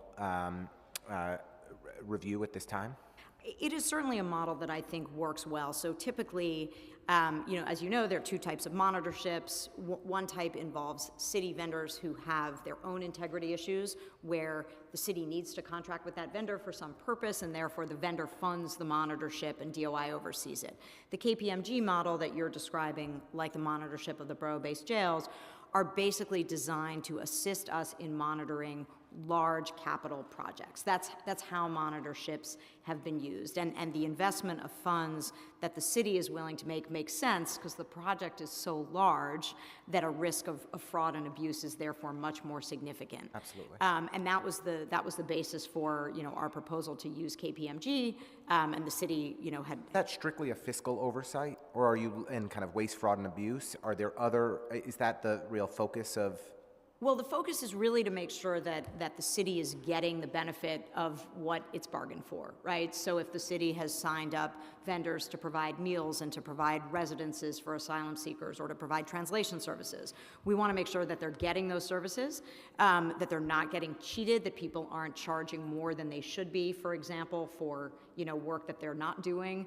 review at this time? It is certainly a model that I think works well. So typically, as you know, there are two types of monitorships. One type involves city vendors who have their own integrity issues, where the city needs to contract with that vendor for some purpose, and therefore the vendor funds the monitorship and DOI oversees it. The KPMG model that you're describing, like the monitorship of the borough-based jails, are basically designed to assist us in monitoring large capital projects. That's how monitorships have been used. And the investment of funds that the city is willing to make makes sense because the project is so large that a risk of fraud and abuse is therefore much more significant. Absolutely. And that was the basis for our proposal to use KPMG, and the city had. Is that strictly a fiscal oversight, or are you in kind of waste, fraud, and abuse? Are there other? Is that the real focus of? Well, the focus is really to make sure that the city is getting the benefit of what it's bargained for, right? So if the city has signed up vendors to provide meals and to provide residences for asylum seekers or to provide translation services, we want to make sure that they're getting those services, that they're not getting cheated, that people aren't charging more than they should be, for example, for work that they're not doing.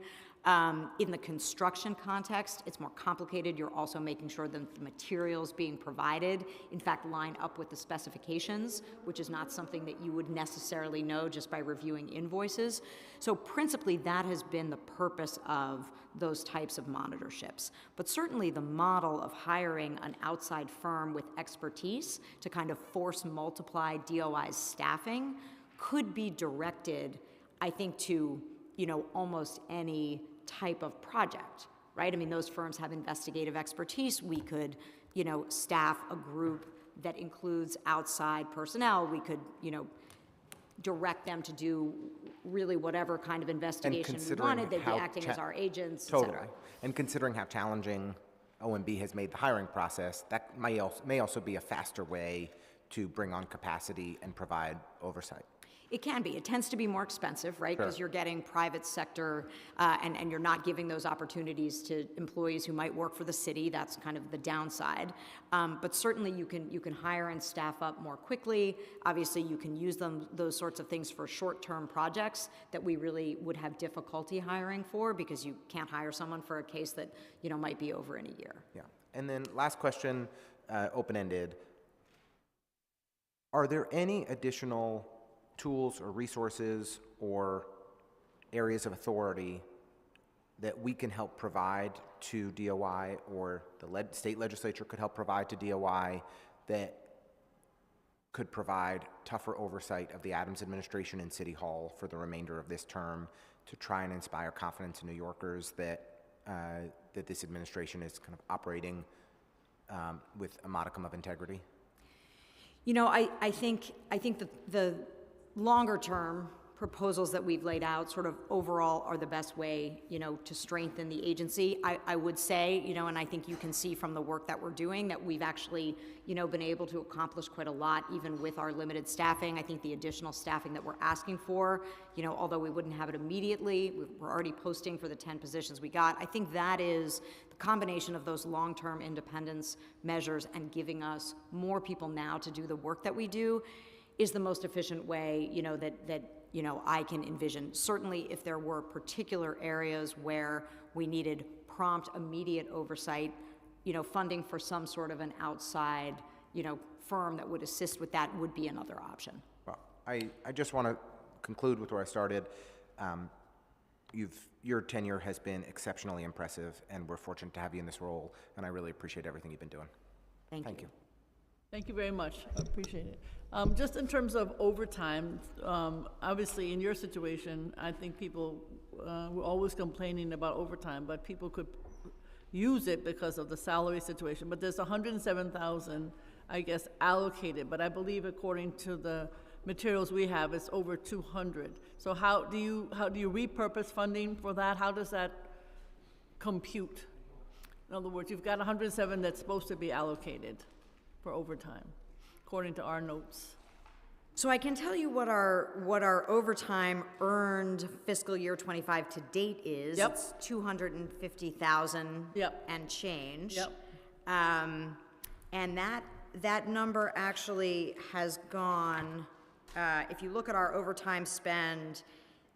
In the construction context, it's more complicated. You're also making sure that the materials being provided, in fact, line up with the specifications, which is not something that you would necessarily know just by reviewing invoices. So principally, that has been the purpose of those types of monitorships. But certainly the model of hiring an outside firm with expertise to kind of force multiply DOI's staffing could be directed, I think, to almost any type of project, right? I mean, those firms have investigative expertise. We could, staff a group that includes outside personnel. We could, direct them to do really whatever kind of investigation we wanted. They'd be acting as our agents, Totally. et cetera. And considering how challenging OMB has made the hiring process, that may also be a faster way to bring on capacity and provide oversight. It can be. It tends to be more expensive, right? Because you're getting private sector, and you're not giving those opportunities to employees who might work for the city. That's kind of the downside. But certainly you can hire and staff up more quickly. Obviously, you can use those sorts of things for short-term projects that we really would have difficulty hiring for, because you can't hire someone for a case that might be over in a year. Yeah. And then last question, open-ended. Are there any additional tools or resources or areas of authority that we can help provide to DOI, or the state legislature could help provide to DOI, that could provide tougher oversight of the Adams administration in City Hall for the remainder of this term, to try and inspire confidence in New Yorkers that that this administration is kind of operating with a modicum of integrity? You know, I think the longer term proposals that we've laid out sort of overall are the best way, you know, to strengthen the agency. I would say, you know, and I think you can see from the work that we're doing that we've actually, you know, been able to accomplish quite a lot even with our limited staffing. I think the additional staffing that we're asking for, you know, although we wouldn't have it immediately, we're already posting for the 10 positions we got. I think that is the combination of those long-term independence measures and giving us more people now to do the work that we do is the most efficient way, you know, that you know, I can envision. Certainly if there were particular areas where we needed prompt, immediate oversight, you know, funding for some sort of an outside, you know, firm that would assist with that would be another option. Well, I just want to conclude with where I started. Your tenure has been exceptionally impressive, and we're fortunate to have you in this role, and I really appreciate everything you've been doing. Thank you. Thank you very much. I appreciate it. Just in terms of overtime, obviously in your situation, I think people were always complaining about overtime, but people could use it because of the salary situation. But there's 107,000, I guess, allocated. But I believe according to the materials we have, it's over 200. So how do you repurpose funding for that? How does that compute? In other words, you've got 107 that's supposed to be allocated for overtime, according to our notes. So I can tell you what our overtime earned fiscal year 25 to date is. Yep. It's 250,000 Yep. and change. Yep. And that number actually has gone, if you look at our overtime spend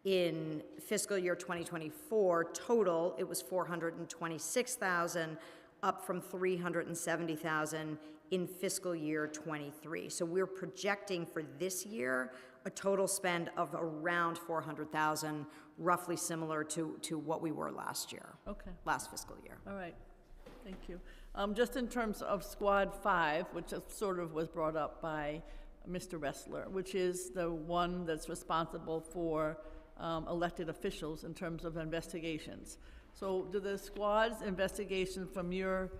in fiscal year 2024, total, it was 426,000, up from 370,000 in fiscal year 23. So we're projecting for this year a total spend of around 400,000, roughly similar to what we were last year. Okay. Last fiscal year. All right. Thank you. Just in terms of Squad 5, which sort of was brought up by Mr. Ressler, which is the one that's responsible for elected officials in terms of investigations. So do the squad's investigation from your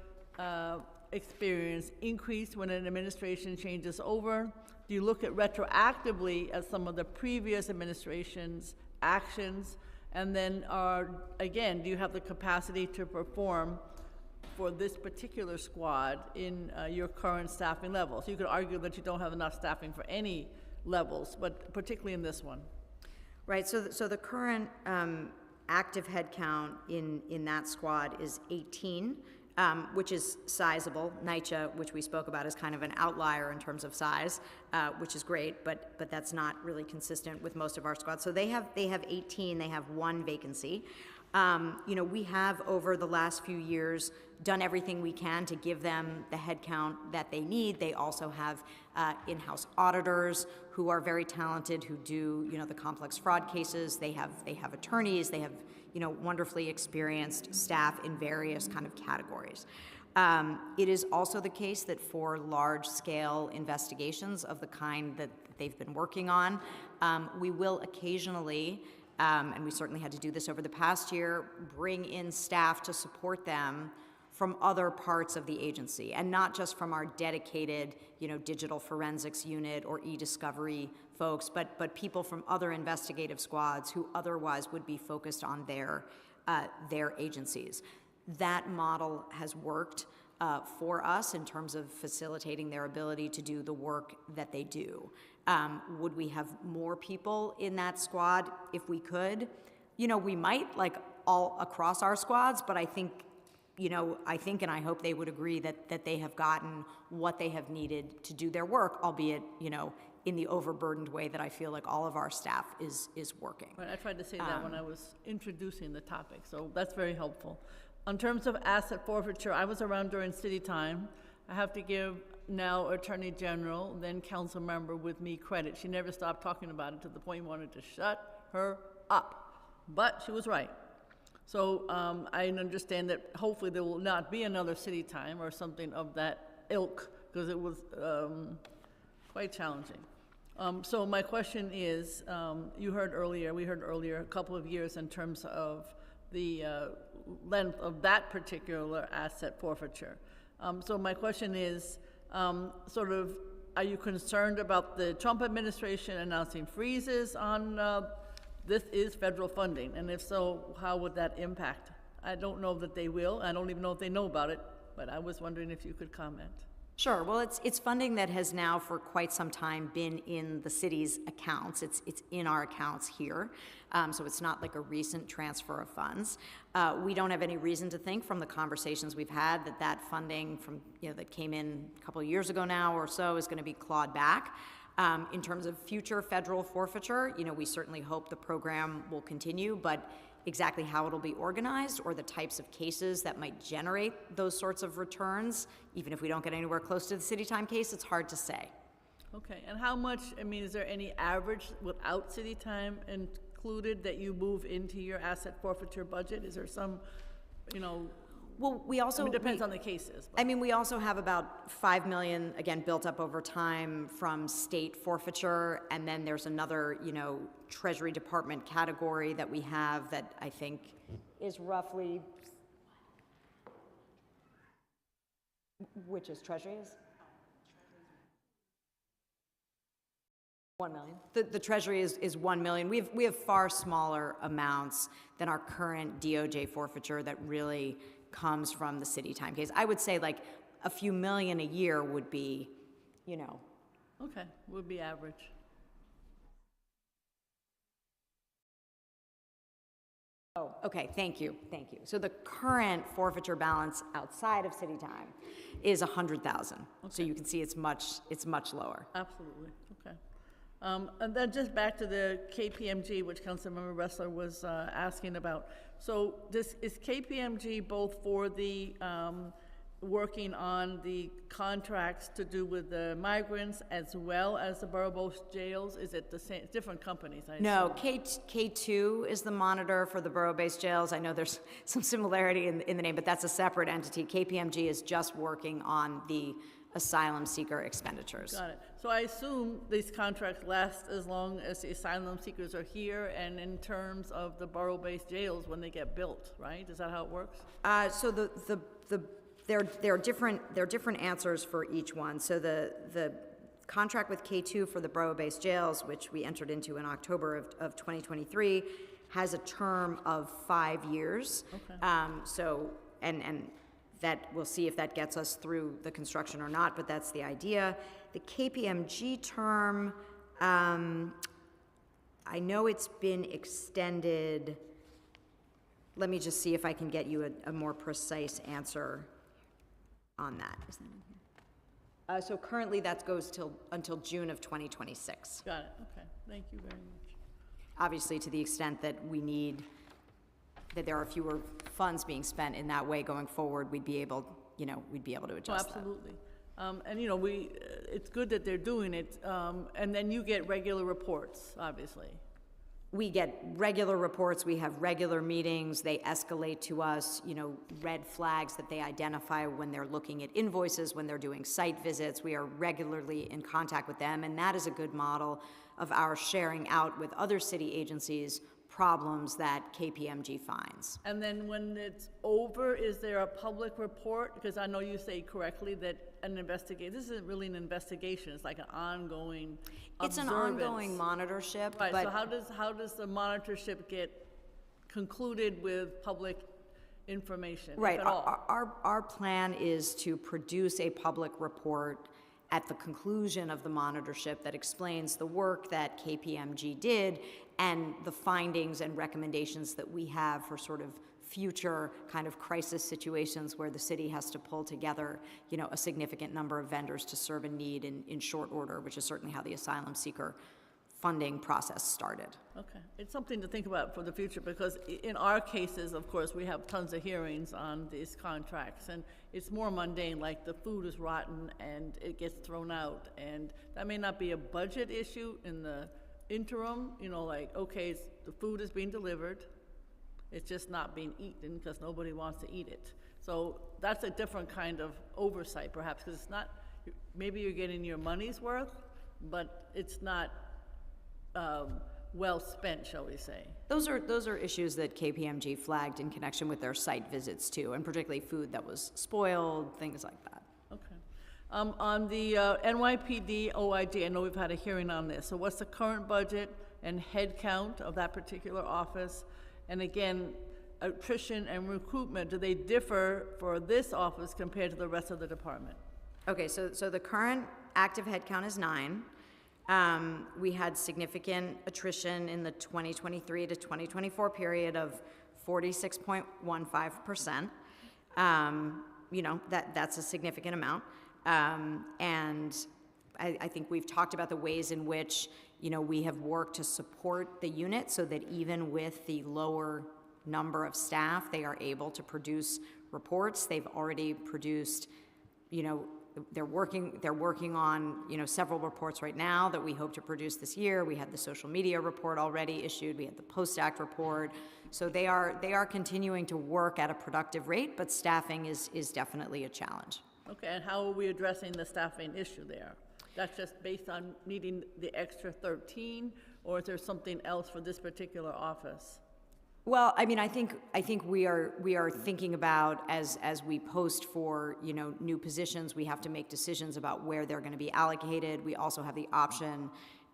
experience increase when an administration changes over? Do you look at retroactively at some of the previous administration's actions? And then again, do you have the capacity to perform for this particular squad in your current staffing level? So you could argue that you don't have enough staffing for any levels, but particularly in this one. Right, so the current active headcount in that squad is 18, which is sizable. NYCHA, which we spoke about, is kind of an outlier in terms of size, which is great, but that's not really consistent with most of our squads. So they have 18, they have one vacancy. You know, we have over the last few years done everything we can to give them the headcount that they need. They also have in-house auditors who are very talented, who do, you know, the complex fraud cases. They have attorneys. They have, you know, wonderfully experienced staff in various kind of categories. It is also the case that for large-scale investigations of the kind that they've been working on, we will occasionally, and we certainly had to do this over the past year, bring in staff to support them from other parts of the agency, and not just from our dedicated, you know, digital forensics unit or e-discovery folks, but people from other investigative squads who otherwise would be focused on their agencies. That model has worked for us in terms of facilitating their ability to do the work that they do. Would we have more people in that squad if we could? You know, we might, like all across our squads, but I think and I hope they would agree that they have gotten what they have needed to do their work, albeit, you know, in the overburdened way that I feel like all of our staff is working. Right, I tried to say that when I was introducing the topic, so that's very helpful. In terms of asset forfeiture, I was around during city time. I have to give now Attorney General, then council member with me credit. She never stopped talking about it to the point we wanted to shut her up. But she was right. So I understand that hopefully there will not be another city time or something of that ilk, because it was quite challenging. So my question is, we heard earlier, a couple of years in terms of the length of that particular asset forfeiture. So my question is, are you concerned about the Trump administration announcing freezes on this is federal funding? And if so, how would that impact? I don't know that they will. I don't even know if they know about it, but I was wondering if you could comment. Sure. Well, it's funding that has now for quite some time been in the city's accounts. It's in our accounts here. So it's not like a recent transfer of funds. We don't have any reason to think from the conversations we've had that funding from, that came in a couple of years ago now or so is going to be clawed back. In terms of future federal forfeiture, we certainly hope the program will continue, but exactly how it'll be organized or the types of cases that might generate those sorts of returns, even if we don't get anywhere close to the city time case, it's hard to say. Okay, and how much, is there any average without city time included that you move into your asset forfeiture budget? Is there some, Well, we also... it depends on the cases. We also have about $5 million, again, built up over time from state forfeiture, and then there's another, Treasury Department category that we have that I think is roughly... Which is Treasury's? 1 million. The Treasury is 1 million. We have far smaller amounts than our current DOJ forfeiture that really comes from the city time case. I would say like a few million a year would be, Okay, would be average. Oh, okay, thank you. So the current forfeiture balance outside of city time is 100,000. Okay. So you can see it's much lower. Absolutely, okay. And then just back to the KPMG, which Councilmember Ressler was asking about. So is KPMG both for the working on the contracts to do with the migrants as well as the borough-based jails? Is it the same, different companies? No, K2 is the monitor for the borough-based jails. I know there's some similarity in the name, but that's a separate entity. KPMG is just working on the asylum seeker expenditures. Got it. So I assume these contracts last as long as the asylum seekers are here, and in terms of the borough-based jails when they get built, right? Is that how it works? So there are different answers for each one. So the contract with K2 for the borough-based jails, which we entered into in October of 2023, has a term of 5 years. Okay. And that we'll see if that gets us through the construction or not, but that's the idea. The KPMG term, I know it's been extended. Let me just see if I can get you a more precise answer on that. Is that in here? So currently that goes until June of 2026. Got it, okay, thank you very much. Obviously, to the extent that that there are fewer funds being spent in that way going forward, we'd be able to adjust that. Absolutely. And it's good that they're doing it, and then you get regular reports, obviously. We get regular reports, we have regular meetings, they escalate to us, red flags that they identify when they're looking at invoices, when they're doing site visits. We are regularly in contact with them, and that is a good model of our sharing out with other city agencies problems that KPMG finds. And then when it's over, is there a public report? Because I know you say correctly that this isn't really an investigation, it's like an ongoing observance. It's an ongoing monitorship. Right, but so how does the monitorship get concluded with public information, right, if at all? Our plan is to produce a public report at the conclusion of the monitorship that explains the work that KPMG did and the findings and recommendations that we have for sort of future kind of crisis situations where the city has to pull together, a significant number of vendors to serve a need in short order, which is certainly how the asylum seeker funding process started. Okay, it's something to think about for the future, because in our cases, of course, we have tons of hearings on these contracts, and it's more mundane, like the food is rotten and it gets thrown out, and that may not be a budget issue in the interim, like, okay, the food is being delivered, It's just not being eaten because nobody wants to eat it. So that's a different kind of oversight, perhaps, because it's not, maybe you're getting your money's worth, but it's not well spent, shall we say. Those are issues that KPMG flagged in connection with their site visits too, and particularly food that was spoiled, things like that. Okay. On the NYPD OIG, I know we've had a hearing on this. So what's the current budget and head count of that particular office? And again, attrition and recruitment, do they differ for this office compared to the rest of the department? Okay, so the current active headcount is 9. We had significant attrition in the 2023 to 2024 period of 46.15%. You know, that's a significant amount. And I think we've talked about the ways in which, you know, we have worked to support the unit so that even with the lower number of staff, they are able to produce reports. They've already produced, you know, they're working on, you know, several reports right now that we hope to produce this year. We had the social media report already issued. We had the post-act report. So they are continuing to work at a productive rate, but staffing is definitely a challenge. Okay, and how are we addressing the staffing issue there? That's just based on needing the extra 13, or is there something else for this particular office? Well, I mean, I think we are thinking about as we post for, you know, new positions, we have to make decisions about where they're going to be allocated. We also have the option,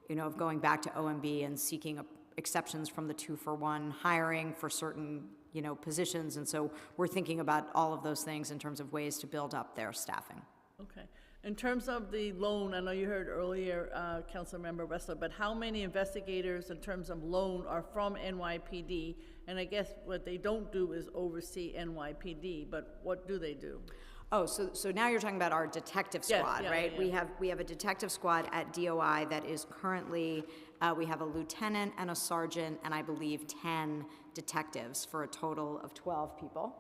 you know, of going back to OMB and seeking exceptions from the 2-for-1 hiring for certain, you know, positions. And so we're thinking about all of those things in terms of ways to build up their staffing. Okay. In terms of the loan, I know you heard earlier, Councilmember Ressler, but how many investigators in terms of loan are from NYPD? And I guess what they don't do is oversee NYPD, but what do they do? Oh, so now you're talking about our detective Yes, squad, yeah, right? yeah, yeah. We have a detective squad at DOI that is currently, we have a lieutenant and a sergeant, and I believe 10 detectives for a total of 12 people.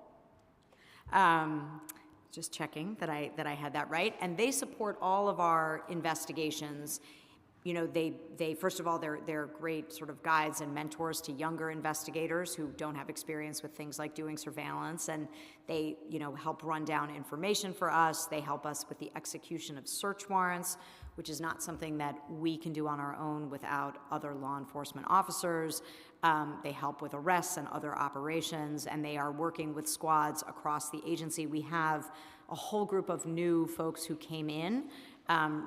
Just checking that I had that right. And they support all of our investigations. You know, they first of all, they're great sort of guides and mentors to younger investigators who don't have experience with things like doing surveillance, and they, you know, help run down information for us. They help us with the execution of search warrants, which is not something that we can do on our own without other law enforcement officers. They help with arrests and other operations, and they are working with squads across the agency. We have a whole group of new folks who came in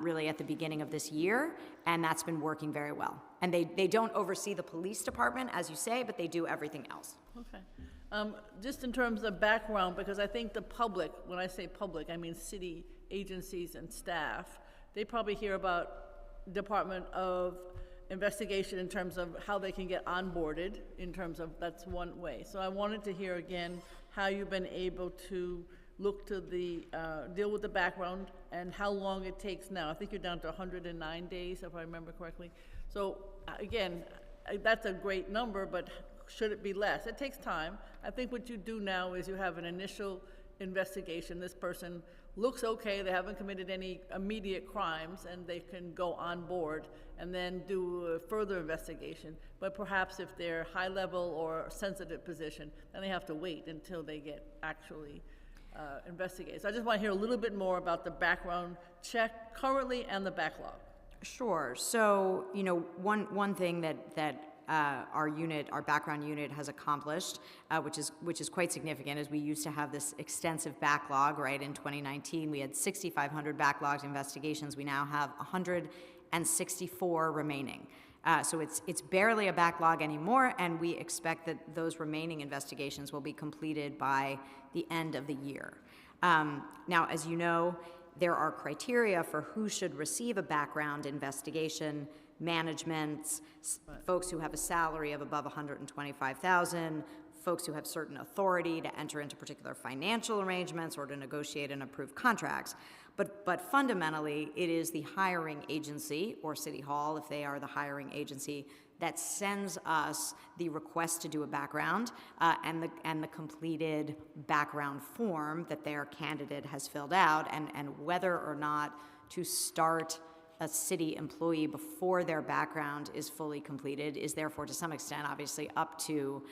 really at the beginning of this year, and that's been working very well. And they don't oversee the police department, as you say, but they do everything else. Okay. Just in terms of background, because I think the public, when I say public, I mean city agencies and staff, they probably hear about Department of Investigation in terms of how they can get onboarded, in terms of that's one way. So I wanted to hear again how you've been able to look to the, deal with the background and how long it takes now. I think you're down to 109 days, if I remember correctly. So again, that's a great number, but should it be less? It takes time. I think what you do now is you have an initial investigation. This person looks okay, they haven't committed any immediate crimes, and they can go on board and then do a further investigation. But perhaps if they're high level or sensitive position, then they have to wait until they get actually investigated. So I just want to hear a little bit more about the background check currently and the backlog. Sure. So, you know, one thing that our background unit has accomplished, which is quite significant, is we used to have this extensive backlog, right? In 2019, we had 6,500 backlogged investigations. We now have 164 remaining. So it's barely a backlog anymore, and we expect that those remaining investigations will be completed by the end of the year. Now, as you know, there are criteria for who should receive a background investigation: management, folks who have a salary of above $125,000, folks who have certain authority to enter into particular financial arrangements or to negotiate and approve contracts. But fundamentally, it is the hiring agency, or City Hall, if they are the hiring agency, that sends us the request to do a background and the completed background form that their candidate has filled out, and whether or not to start a city employee before their background is fully completed is therefore to some extent obviously up to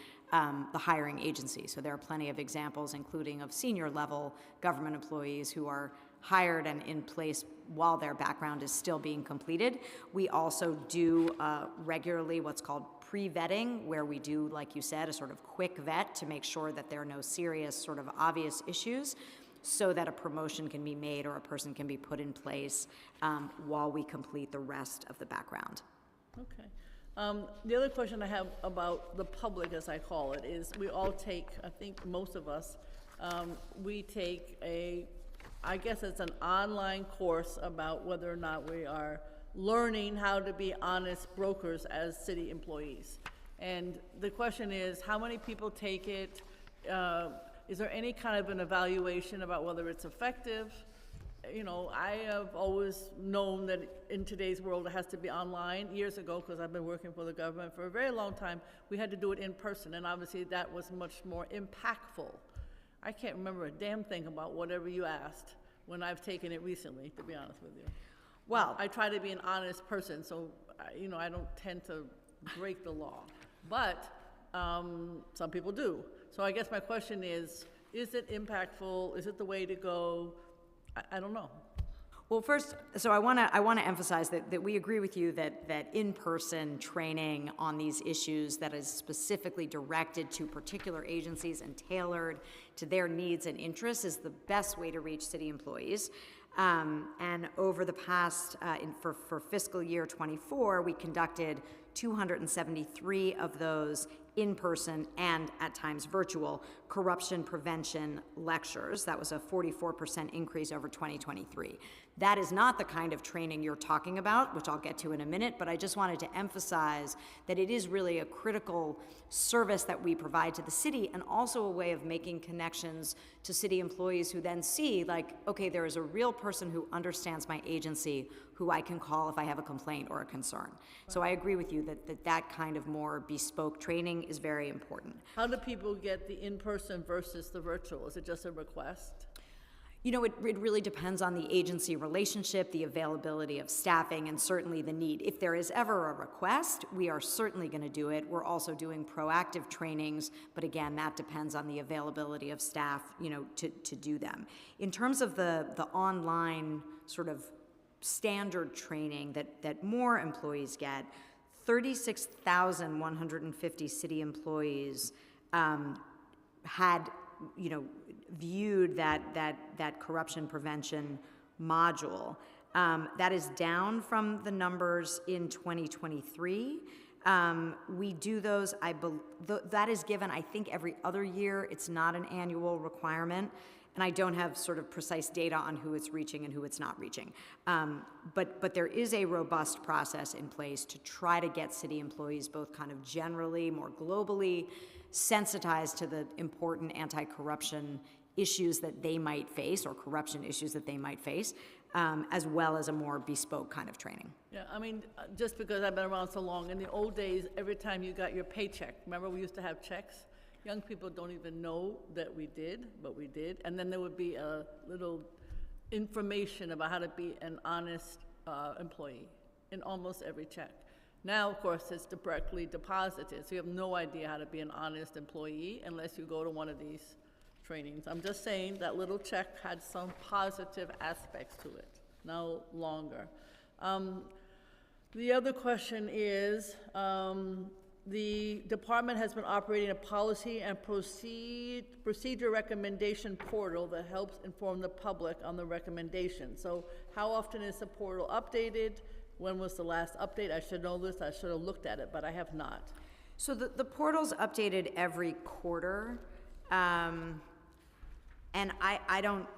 the hiring agency. So there are plenty of examples, including of senior level government employees who are hired and in place while their background is still being completed. We also do regularly what's called pre-vetting, where we do, like you said, a sort of quick vet to make sure that there are no serious sort of obvious issues, so that a promotion can be made or a person can be put in place while we complete the rest of the background. Okay. The other question I have about the public, as I call it, is we all take, I think most of us, we take I guess it's an online course about whether or not we are learning how to be honest brokers as city employees. And the question is, how many people take it? Is there any kind of an evaluation about whether it's effective? You know, I have always known that in today's world it has to be online. Years ago, because I've been working for the government for a very long time, we had to do it in person, and obviously that was much more impactful. I can't remember a damn thing about whatever you asked when I've taken it recently, to be honest with you. Well, I try to be an honest person, so, you know, I don't tend to break the law. But some people do. So I guess my question is it impactful? Is it the way to go? I don't know. well, first, so I want to emphasize that we agree with you that in-person training on these issues that is specifically directed to particular agencies and tailored to their needs and interests is the best way to reach city employees. And over the past, for fiscal year 24, we conducted 273 of those in-person and at times virtual corruption prevention lectures. That was a 44% increase over 2023. That is not the kind of training you're talking about, which I'll get to in a minute, but I just wanted to emphasize that it is really a critical service that we provide to the city, and also a way of making connections to city employees who then see, like, okay, there is a real person who understands my agency who I can call if I have a complaint or a concern. So I agree with you that kind of more bespoke training is very important. How do people get the in-person versus the virtual? Is it just a request? You know, it really depends on the agency relationship, the availability of staffing, and certainly the need. If there is ever a request, we are certainly going to do it. We're also doing proactive trainings, but again, that depends on the availability of staff, you know, to do them. In terms of the online sort of standard training that more employees get, 36,150 city employees had, you know, viewed that corruption prevention module. That is down from the numbers in 2023. We do those, that is given, I think, every other year. It's not an annual requirement. And I don't have sort of precise data on who it's reaching and who it's not reaching. But there is a robust process in place to try to get city employees, both kind of generally, more globally, sensitized to the important anti-corruption issues that they might face, or corruption issues that they might face, as well as a more bespoke kind of training. Yeah, I mean, just because I've been around so long, in the old days, every time you got your paycheck, remember we used to have checks? Young people don't even know that we did, but we did. And then there would be a little information about how to be an honest employee in almost every check. Now, of course, it's directly deposited, so you have no idea how to be an honest employee unless you go to one of these trainings. I'm just saying that little check had some positive aspects to it, no longer. The other question is, the department has been operating a policy and procedure recommendation portal that helps inform the public on the recommendations. So how often is the portal updated? When was the last update? I should know this. I should have looked at it, but I have not. So the portal's updated every quarter. And I don't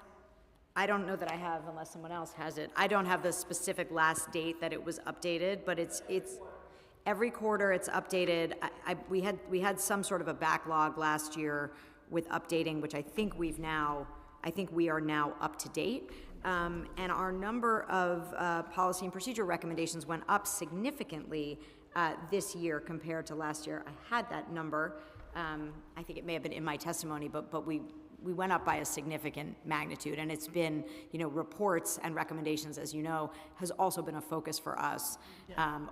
know that I have, unless someone else has it. I don't have the specific last date that it was updated, but it's every quarter it's updated. We had some sort of a backlog last year with updating, which I think we are now up to date. And our number of policy and procedure recommendations went up significantly this year compared to last year. I had that number. I think it may have been in my testimony, but we went up by a significant magnitude, and it's been, you know, reports and recommendations, as you know, has also been a focus for us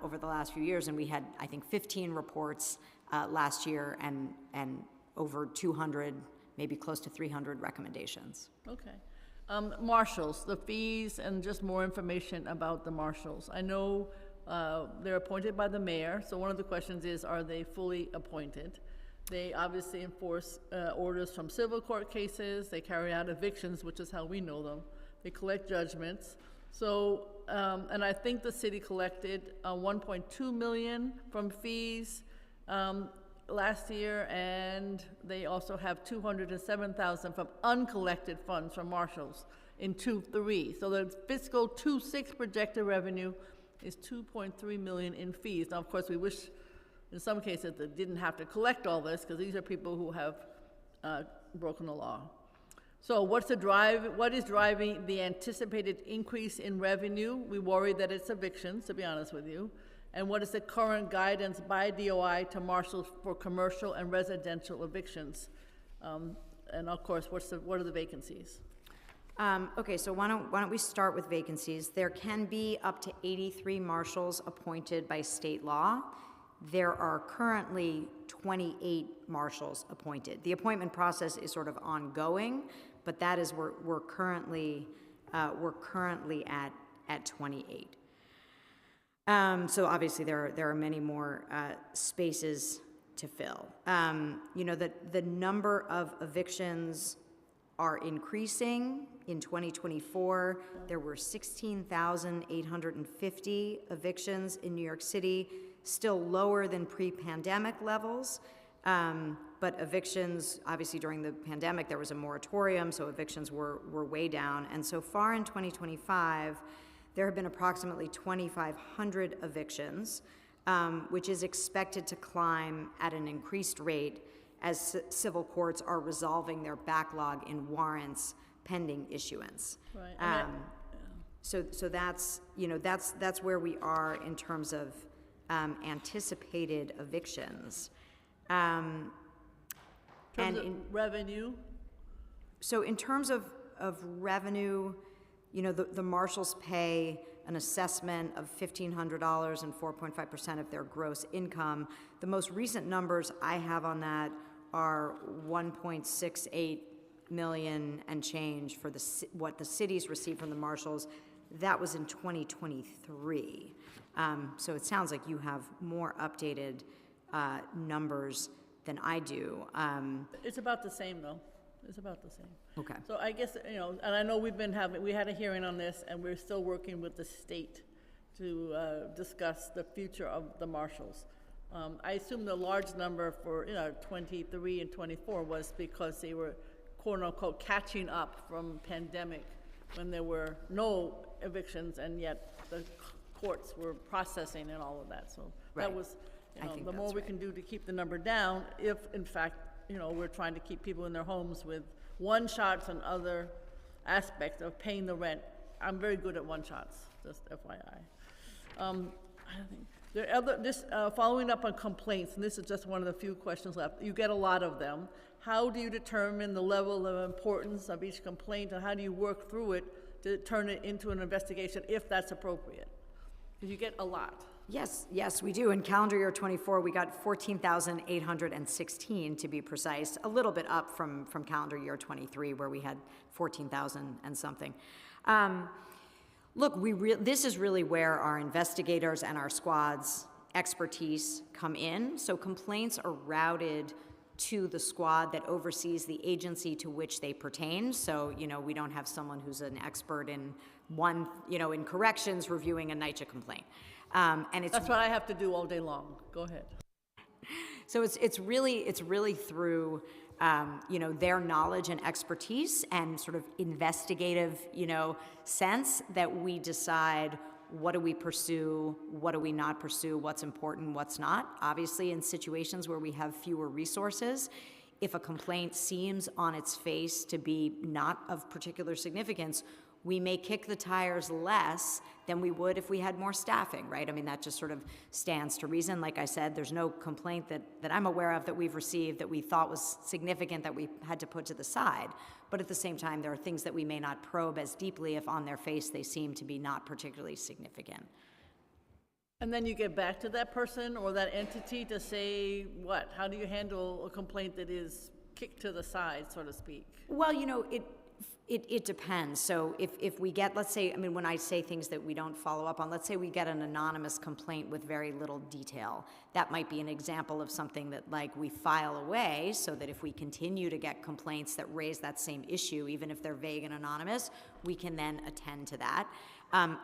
over the last few years, and we had, I think, 15 reports last year, and over 200, maybe close to 300 recommendations. Okay. Marshals, the fees, and just more information about the marshals. I know they're appointed by the mayor, so one of the questions is, are they fully appointed? They obviously enforce orders from civil court cases. They carry out evictions, which is how we know them. They collect judgments. So, and I think the city collected 1.2 million from fees last year, and they also have 207,000 from uncollected funds from marshals in 2-3. So the fiscal 2-6 projected revenue is 2.3 million in fees. Now, of course, we wish in some cases they didn't have to collect all this, because these are people who have broken the law. So what is driving the anticipated increase in revenue? We worry that it's evictions, to be honest with you. And what is the current guidance by DOI to marshals for commercial and residential evictions? And of course, what are the vacancies? Okay, so why don't we start with vacancies? There can be up to 83 marshals appointed by state law. There are currently 28 marshals appointed. The appointment process is sort of ongoing, but that is we're currently at 28. So obviously there are many more spaces to fill. You know, the number of evictions are increasing. In 2024, there were 16,850 evictions in New York City, still lower than pre-pandemic levels. But evictions, obviously during the pandemic, there was a moratorium, so evictions were way down. And so far in 2025, there have been approximately 2,500 evictions, which is expected to climb at an increased rate as civil courts are resolving their backlog in warrants pending issuance. Right. So that's, you know, that's where we are in terms of anticipated evictions. Revenue? So in terms of revenue, you know, the marshals pay an assessment of $1,500 and 4.5% of their gross income. The most recent numbers I have on that are 1.68 million and change for what the cities receive from the marshals. That was in 2023. So it sounds like you have more updated numbers than I do. It's about the same, though. It's about the same. Okay. So I guess, you know, and I know we had a hearing on this, and we're still working with the state to discuss the future of the marshals. I assume the large number for, 23 and 24 was because they were, quote unquote, catching up from pandemic when there were no evictions, and yet the courts were processing and all of that. So Right. that was, I think the more that's we right. can do to keep the number down, if in fact, we're trying to keep people in their homes with one-shots and other aspects of paying the rent. I'm very good at one-shots, just FYI. I think there are following up on complaints, and this is just one of the few questions left. You get a lot of them. How do you determine the level of importance of each complaint, and how do you work through it to turn it into an investigation if that's appropriate? Because you get a lot. Yes, we do. In calendar year 24, we got 14,816 to be precise, a little bit up from calendar year 23, where we had 14,000 and something. Look, this is really where our investigators and our squad's expertise come in. So complaints are routed to the squad that oversees the agency to which they pertain. So, we don't have someone who's an expert in in corrections reviewing a NYCHA complaint. And That's what I have to do all day long. Go ahead. So it's really through their knowledge and expertise and sort of investigative sense that we decide what do we pursue, what do we not pursue, what's important, what's not. Obviously, in situations where we have fewer resources, if a complaint seems on its face to be not of particular significance, we may kick the tires less than we would if we had more staffing, right? I mean, that just sort of stands to reason. Like I said, there's no complaint that I'm aware of that we've received that we thought was significant that we had to put to the side. But at the same time, there are things that we may not probe as deeply if on their face they seem to be not particularly significant. And then you get back to that person or that entity to say what? How do you handle a complaint that is kicked to the side, so to speak? Well, it depends. So if we get, let's say, I mean, when I say things that we don't follow up on, let's say we get an anonymous complaint with very little detail. That might be an example of something that, like, we file away so that if we continue to get complaints that raise that same issue, even if they're vague and anonymous, we can then attend to that.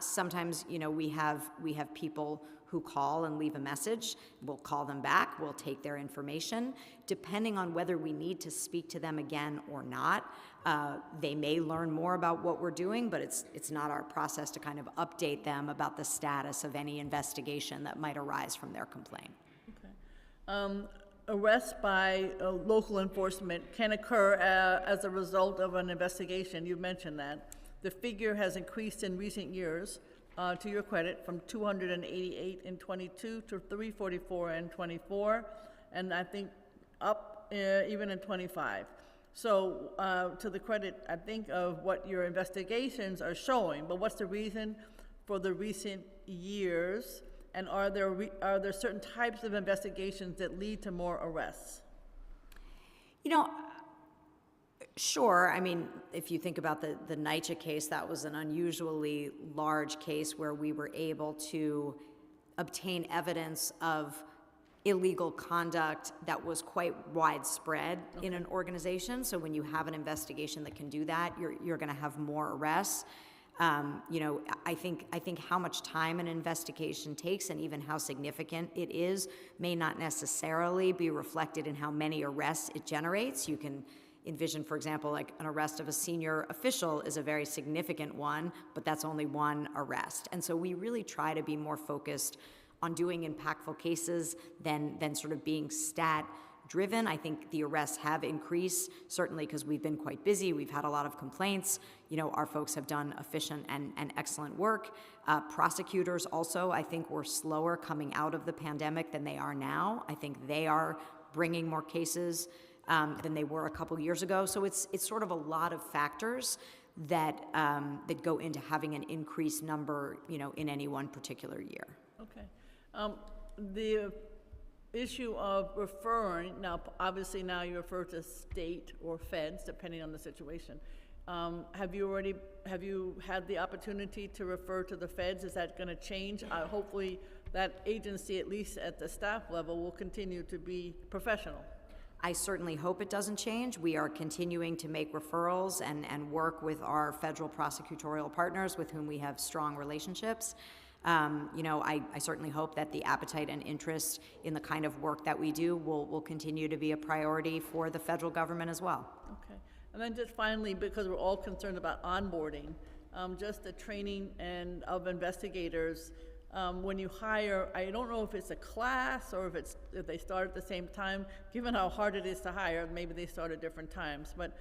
Sometimes, we have people who call and leave a message. We'll call them back. We'll take their information. Depending on whether we need to speak to them again or not, they may learn more about what we're doing, but it's not our process to kind of update them about the status of any investigation that might arise from their complaint. Okay. Arrest by local enforcement can occur as a result of an investigation. You mentioned that. The figure has increased in recent years, to your credit, from 288 in 22 to 344 in 24, and I think up even in 25. So to the credit, I think, of what your investigations are showing, but what's the reason for the recent years, and are there certain types of investigations that lead to more arrests? Sure. I mean, if you think about the NYCHA case, that was an unusually large case where we were able to obtain evidence of illegal conduct that was quite widespread in an organization. So when you have an investigation that can do that, you're going to have more arrests. I think how much time an investigation takes and even how significant it is may not necessarily be reflected in how many arrests it generates. You can envision, for example, like an arrest of a senior official is a very significant one, but that's only one arrest. And so we really try to be more focused on doing impactful cases than sort of being stat driven. I think the arrests have increased, certainly because we've been quite busy. We've had a lot of complaints. Our folks have done efficient and excellent work. Prosecutors also, I think, were slower coming out of the pandemic than they are now. I think they are bringing more cases than they were a couple years ago. So it's sort of a lot of factors that go into having an increased number, in any one particular year. Okay. The issue of referring, now obviously now you refer to state or feds, depending on the situation. Have you had the opportunity to refer to the feds? Is that going to change? Hopefully that agency, at least at the staff level, will continue to be professional. I certainly hope it doesn't change. We are continuing to make referrals and work with our federal prosecutorial partners with whom we have strong relationships. I certainly hope that the appetite and interest in the kind of work that we do will continue to be a priority for the federal government as well. Okay. And then just finally, because we're all concerned about onboarding, just the training of investigators. When you hire, I don't know if it's a class or if they start at the same time. Given how hard it is to hire, maybe they start at different times. But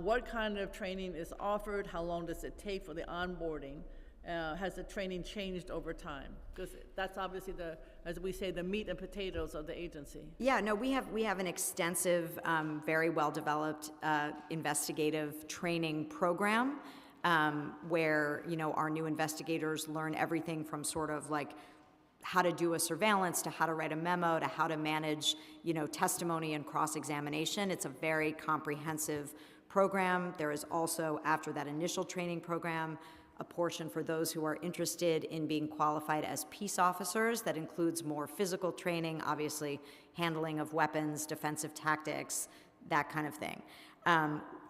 what kind of training is offered? How long does it take for the onboarding? Has the training changed over time? Because that's obviously as we say, the meat and potatoes of the agency. Yeah, no, we have an extensive, very well-developed investigative training program. Where, our new investigators learn everything from sort of like how to do a surveillance to how to write a memo to how to manage, testimony and cross-examination. It's a very comprehensive program. There is also, after that initial training program, a portion for those who are interested in being qualified as peace officers that includes more physical training, obviously handling of weapons, defensive tactics, that kind of thing.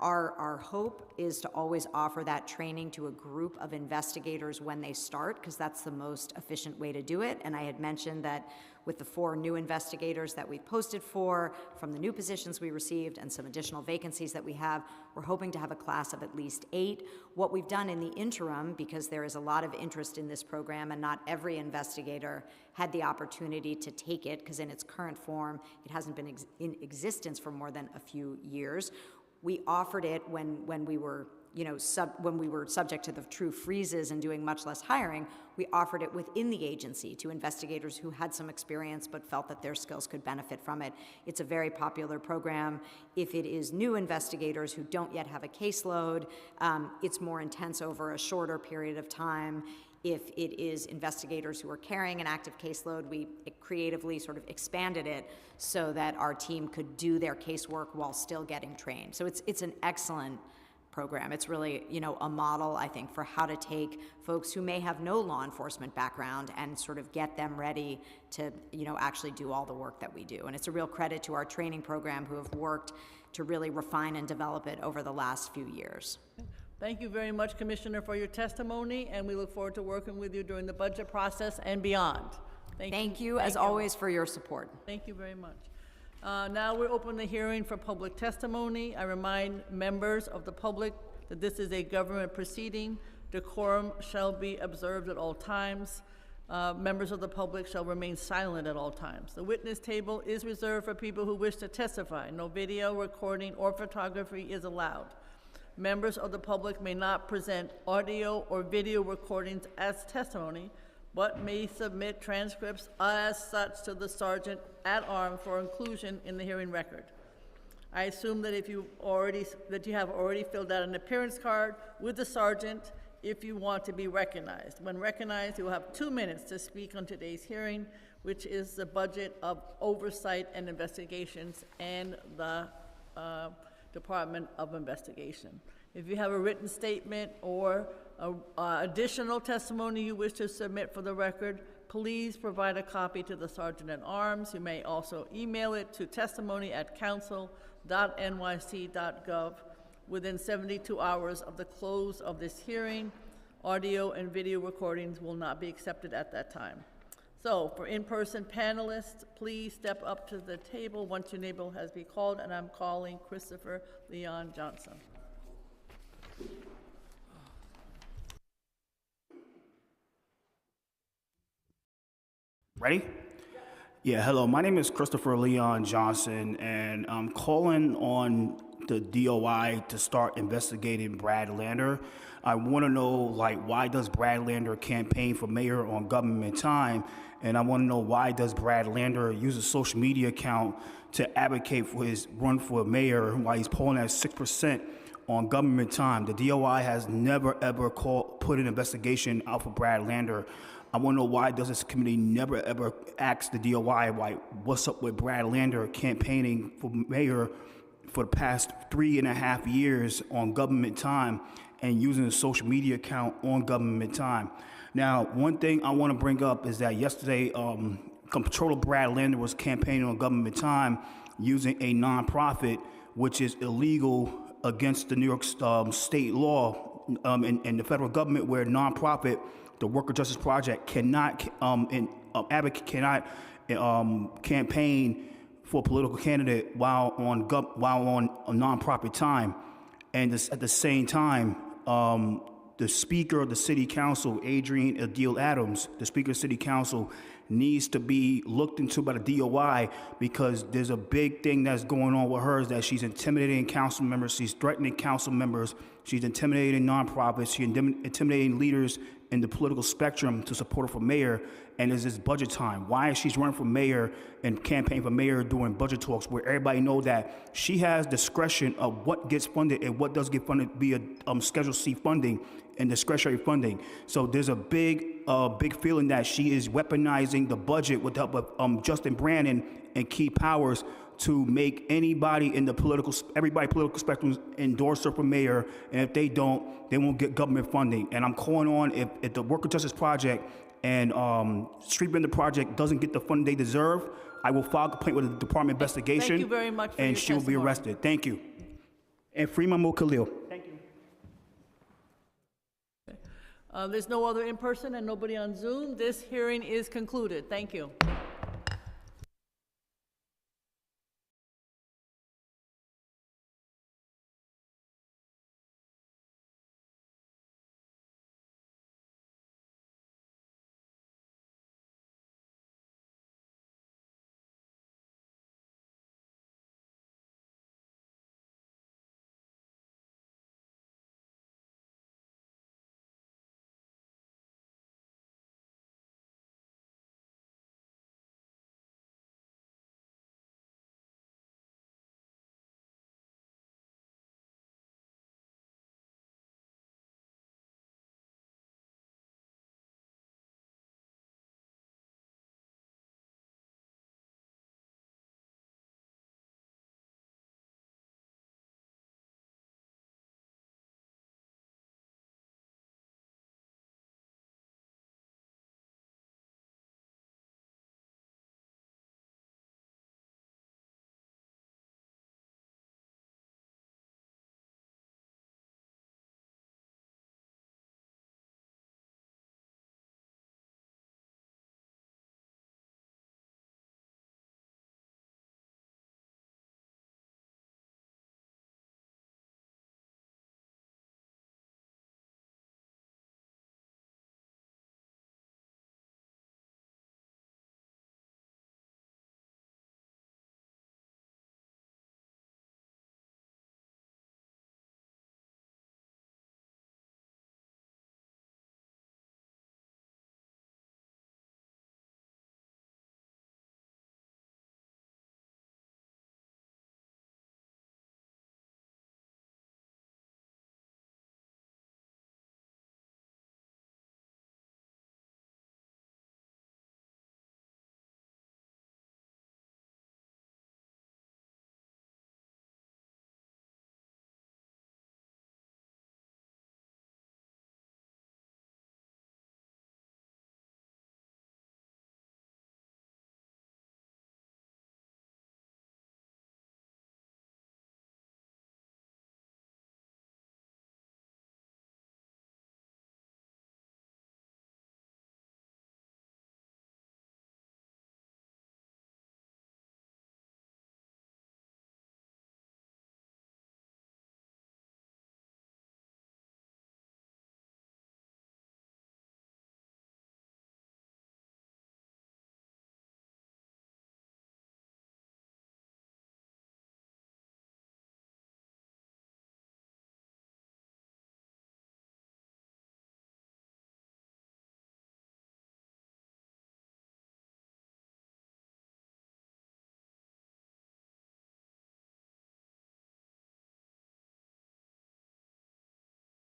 Our hope is to always offer that training to a group of investigators when they start, because that's the most efficient way to do it. And I had mentioned that with the 4 new investigators that we've posted for, from the new positions we received and some additional vacancies that we have, we're hoping to have a class of at least 8. What we've done in the interim, because there is a lot of interest in this program and not every investigator had the opportunity to take it, because in its current form, it hasn't been in existence for more than a few years. We offered it when we were, when we were subject to the true freezes and doing much less hiring. We offered it within the agency to investigators who had some experience but felt that their skills could benefit from it. It's a very popular program. If it is new investigators who don't yet have a caseload, it's more intense over a shorter period of time. If it is investigators who are carrying an active caseload, we creatively sort of expanded it so that our team could do their casework while still getting trained. So it's an excellent program. It's really, a model, I think, for how to take folks who may have no law enforcement background and sort of get them ready to, actually do all the work that we do. And it's a real credit to our training program who have worked to really refine and develop it over the last few years. Thank you very much, Commissioner, for your testimony, and we look forward to working with you during the budget process and beyond. Thank you, as always, for your support. Thank you very much. Now we're opening the hearing for public testimony. I remind members of the public that this is a government proceeding. Decorum shall be observed at all times. Members of the public shall remain silent at all times. The witness table is reserved for people who wish to testify. No video, recording, or photography is allowed. Members of the public may not present audio or video recordings as testimony, but may submit transcripts as such to the sergeant at arms for inclusion in the hearing record. I assume that you have already filled out an appearance card with the sergeant if you want to be recognized. When recognized, you will have 2 minutes to speak on today's hearing, which is the budget of Oversight and Investigations and the Department of Investigation. If you have a written statement or additional testimony you wish to submit for the record, please provide a copy to the Sergeant at Arms. You may also email it to testimony@council.nyc.gov within 72 hours of the close of this hearing. Audio and video recordings will not be accepted at that time. So for in-person panelists, please step up to the table once your name has been called, and I'm calling Christopher Leon Johnson. Ready? Yeah, hello. My name is Christopher Leon Johnson, and I'm calling on the DOI to start investigating Brad Lander. I want to know, why does Brad Lander campaign for mayor on government time? And I want to know, why does Brad Lander use a social media account to advocate for his run for mayor while he's polling at 6% on government time? The DOI has never, ever put an investigation out for Brad Lander. I want to know, why does this committee never, ever ask the DOI, what's up with Brad Lander campaigning for mayor for the past 3.5 years on government time and using a social media account on government time? Now, one thing I want to bring up is that yesterday, Comptroller Brad Lander was campaigning on government time using a nonprofit, which is illegal against the New York state law and the federal government, where nonprofit, the Worker Justice Project, cannot campaign for a political candidate while on a nonprofit time. And at the same time, the Speaker of the City Council, Adrienne Adil Adams, the Speaker of the City Council, needs to be looked into by the DOI, because there's a big thing that's going on with her, is that she's intimidating council members, she's threatening council members, she's intimidating nonprofits, she's intimidating leaders in the political spectrum to support her for mayor. And is this budget time? Why is she running for mayor and campaigning for mayor during budget talks, where everybody knows that she has discretion of what gets funded and what does get funded via Schedule C funding and discretionary funding? So there's a big feeling that she is weaponizing the budget with the help of Justin Brannon and key powers to make everybody political spectrum endorse her for mayor, and if they don't, they won't get government funding. And I'm calling on, if the Worker Justice Project and Street Vendor Project doesn't get the funding they deserve, I will file a complaint with the Department of Investigation. Thank you very much for and she will be arrested. Thank you. And free Mahmoud Khalil. Thank you. There's no other in person and nobody on Zoom. This hearing is concluded. Thank you.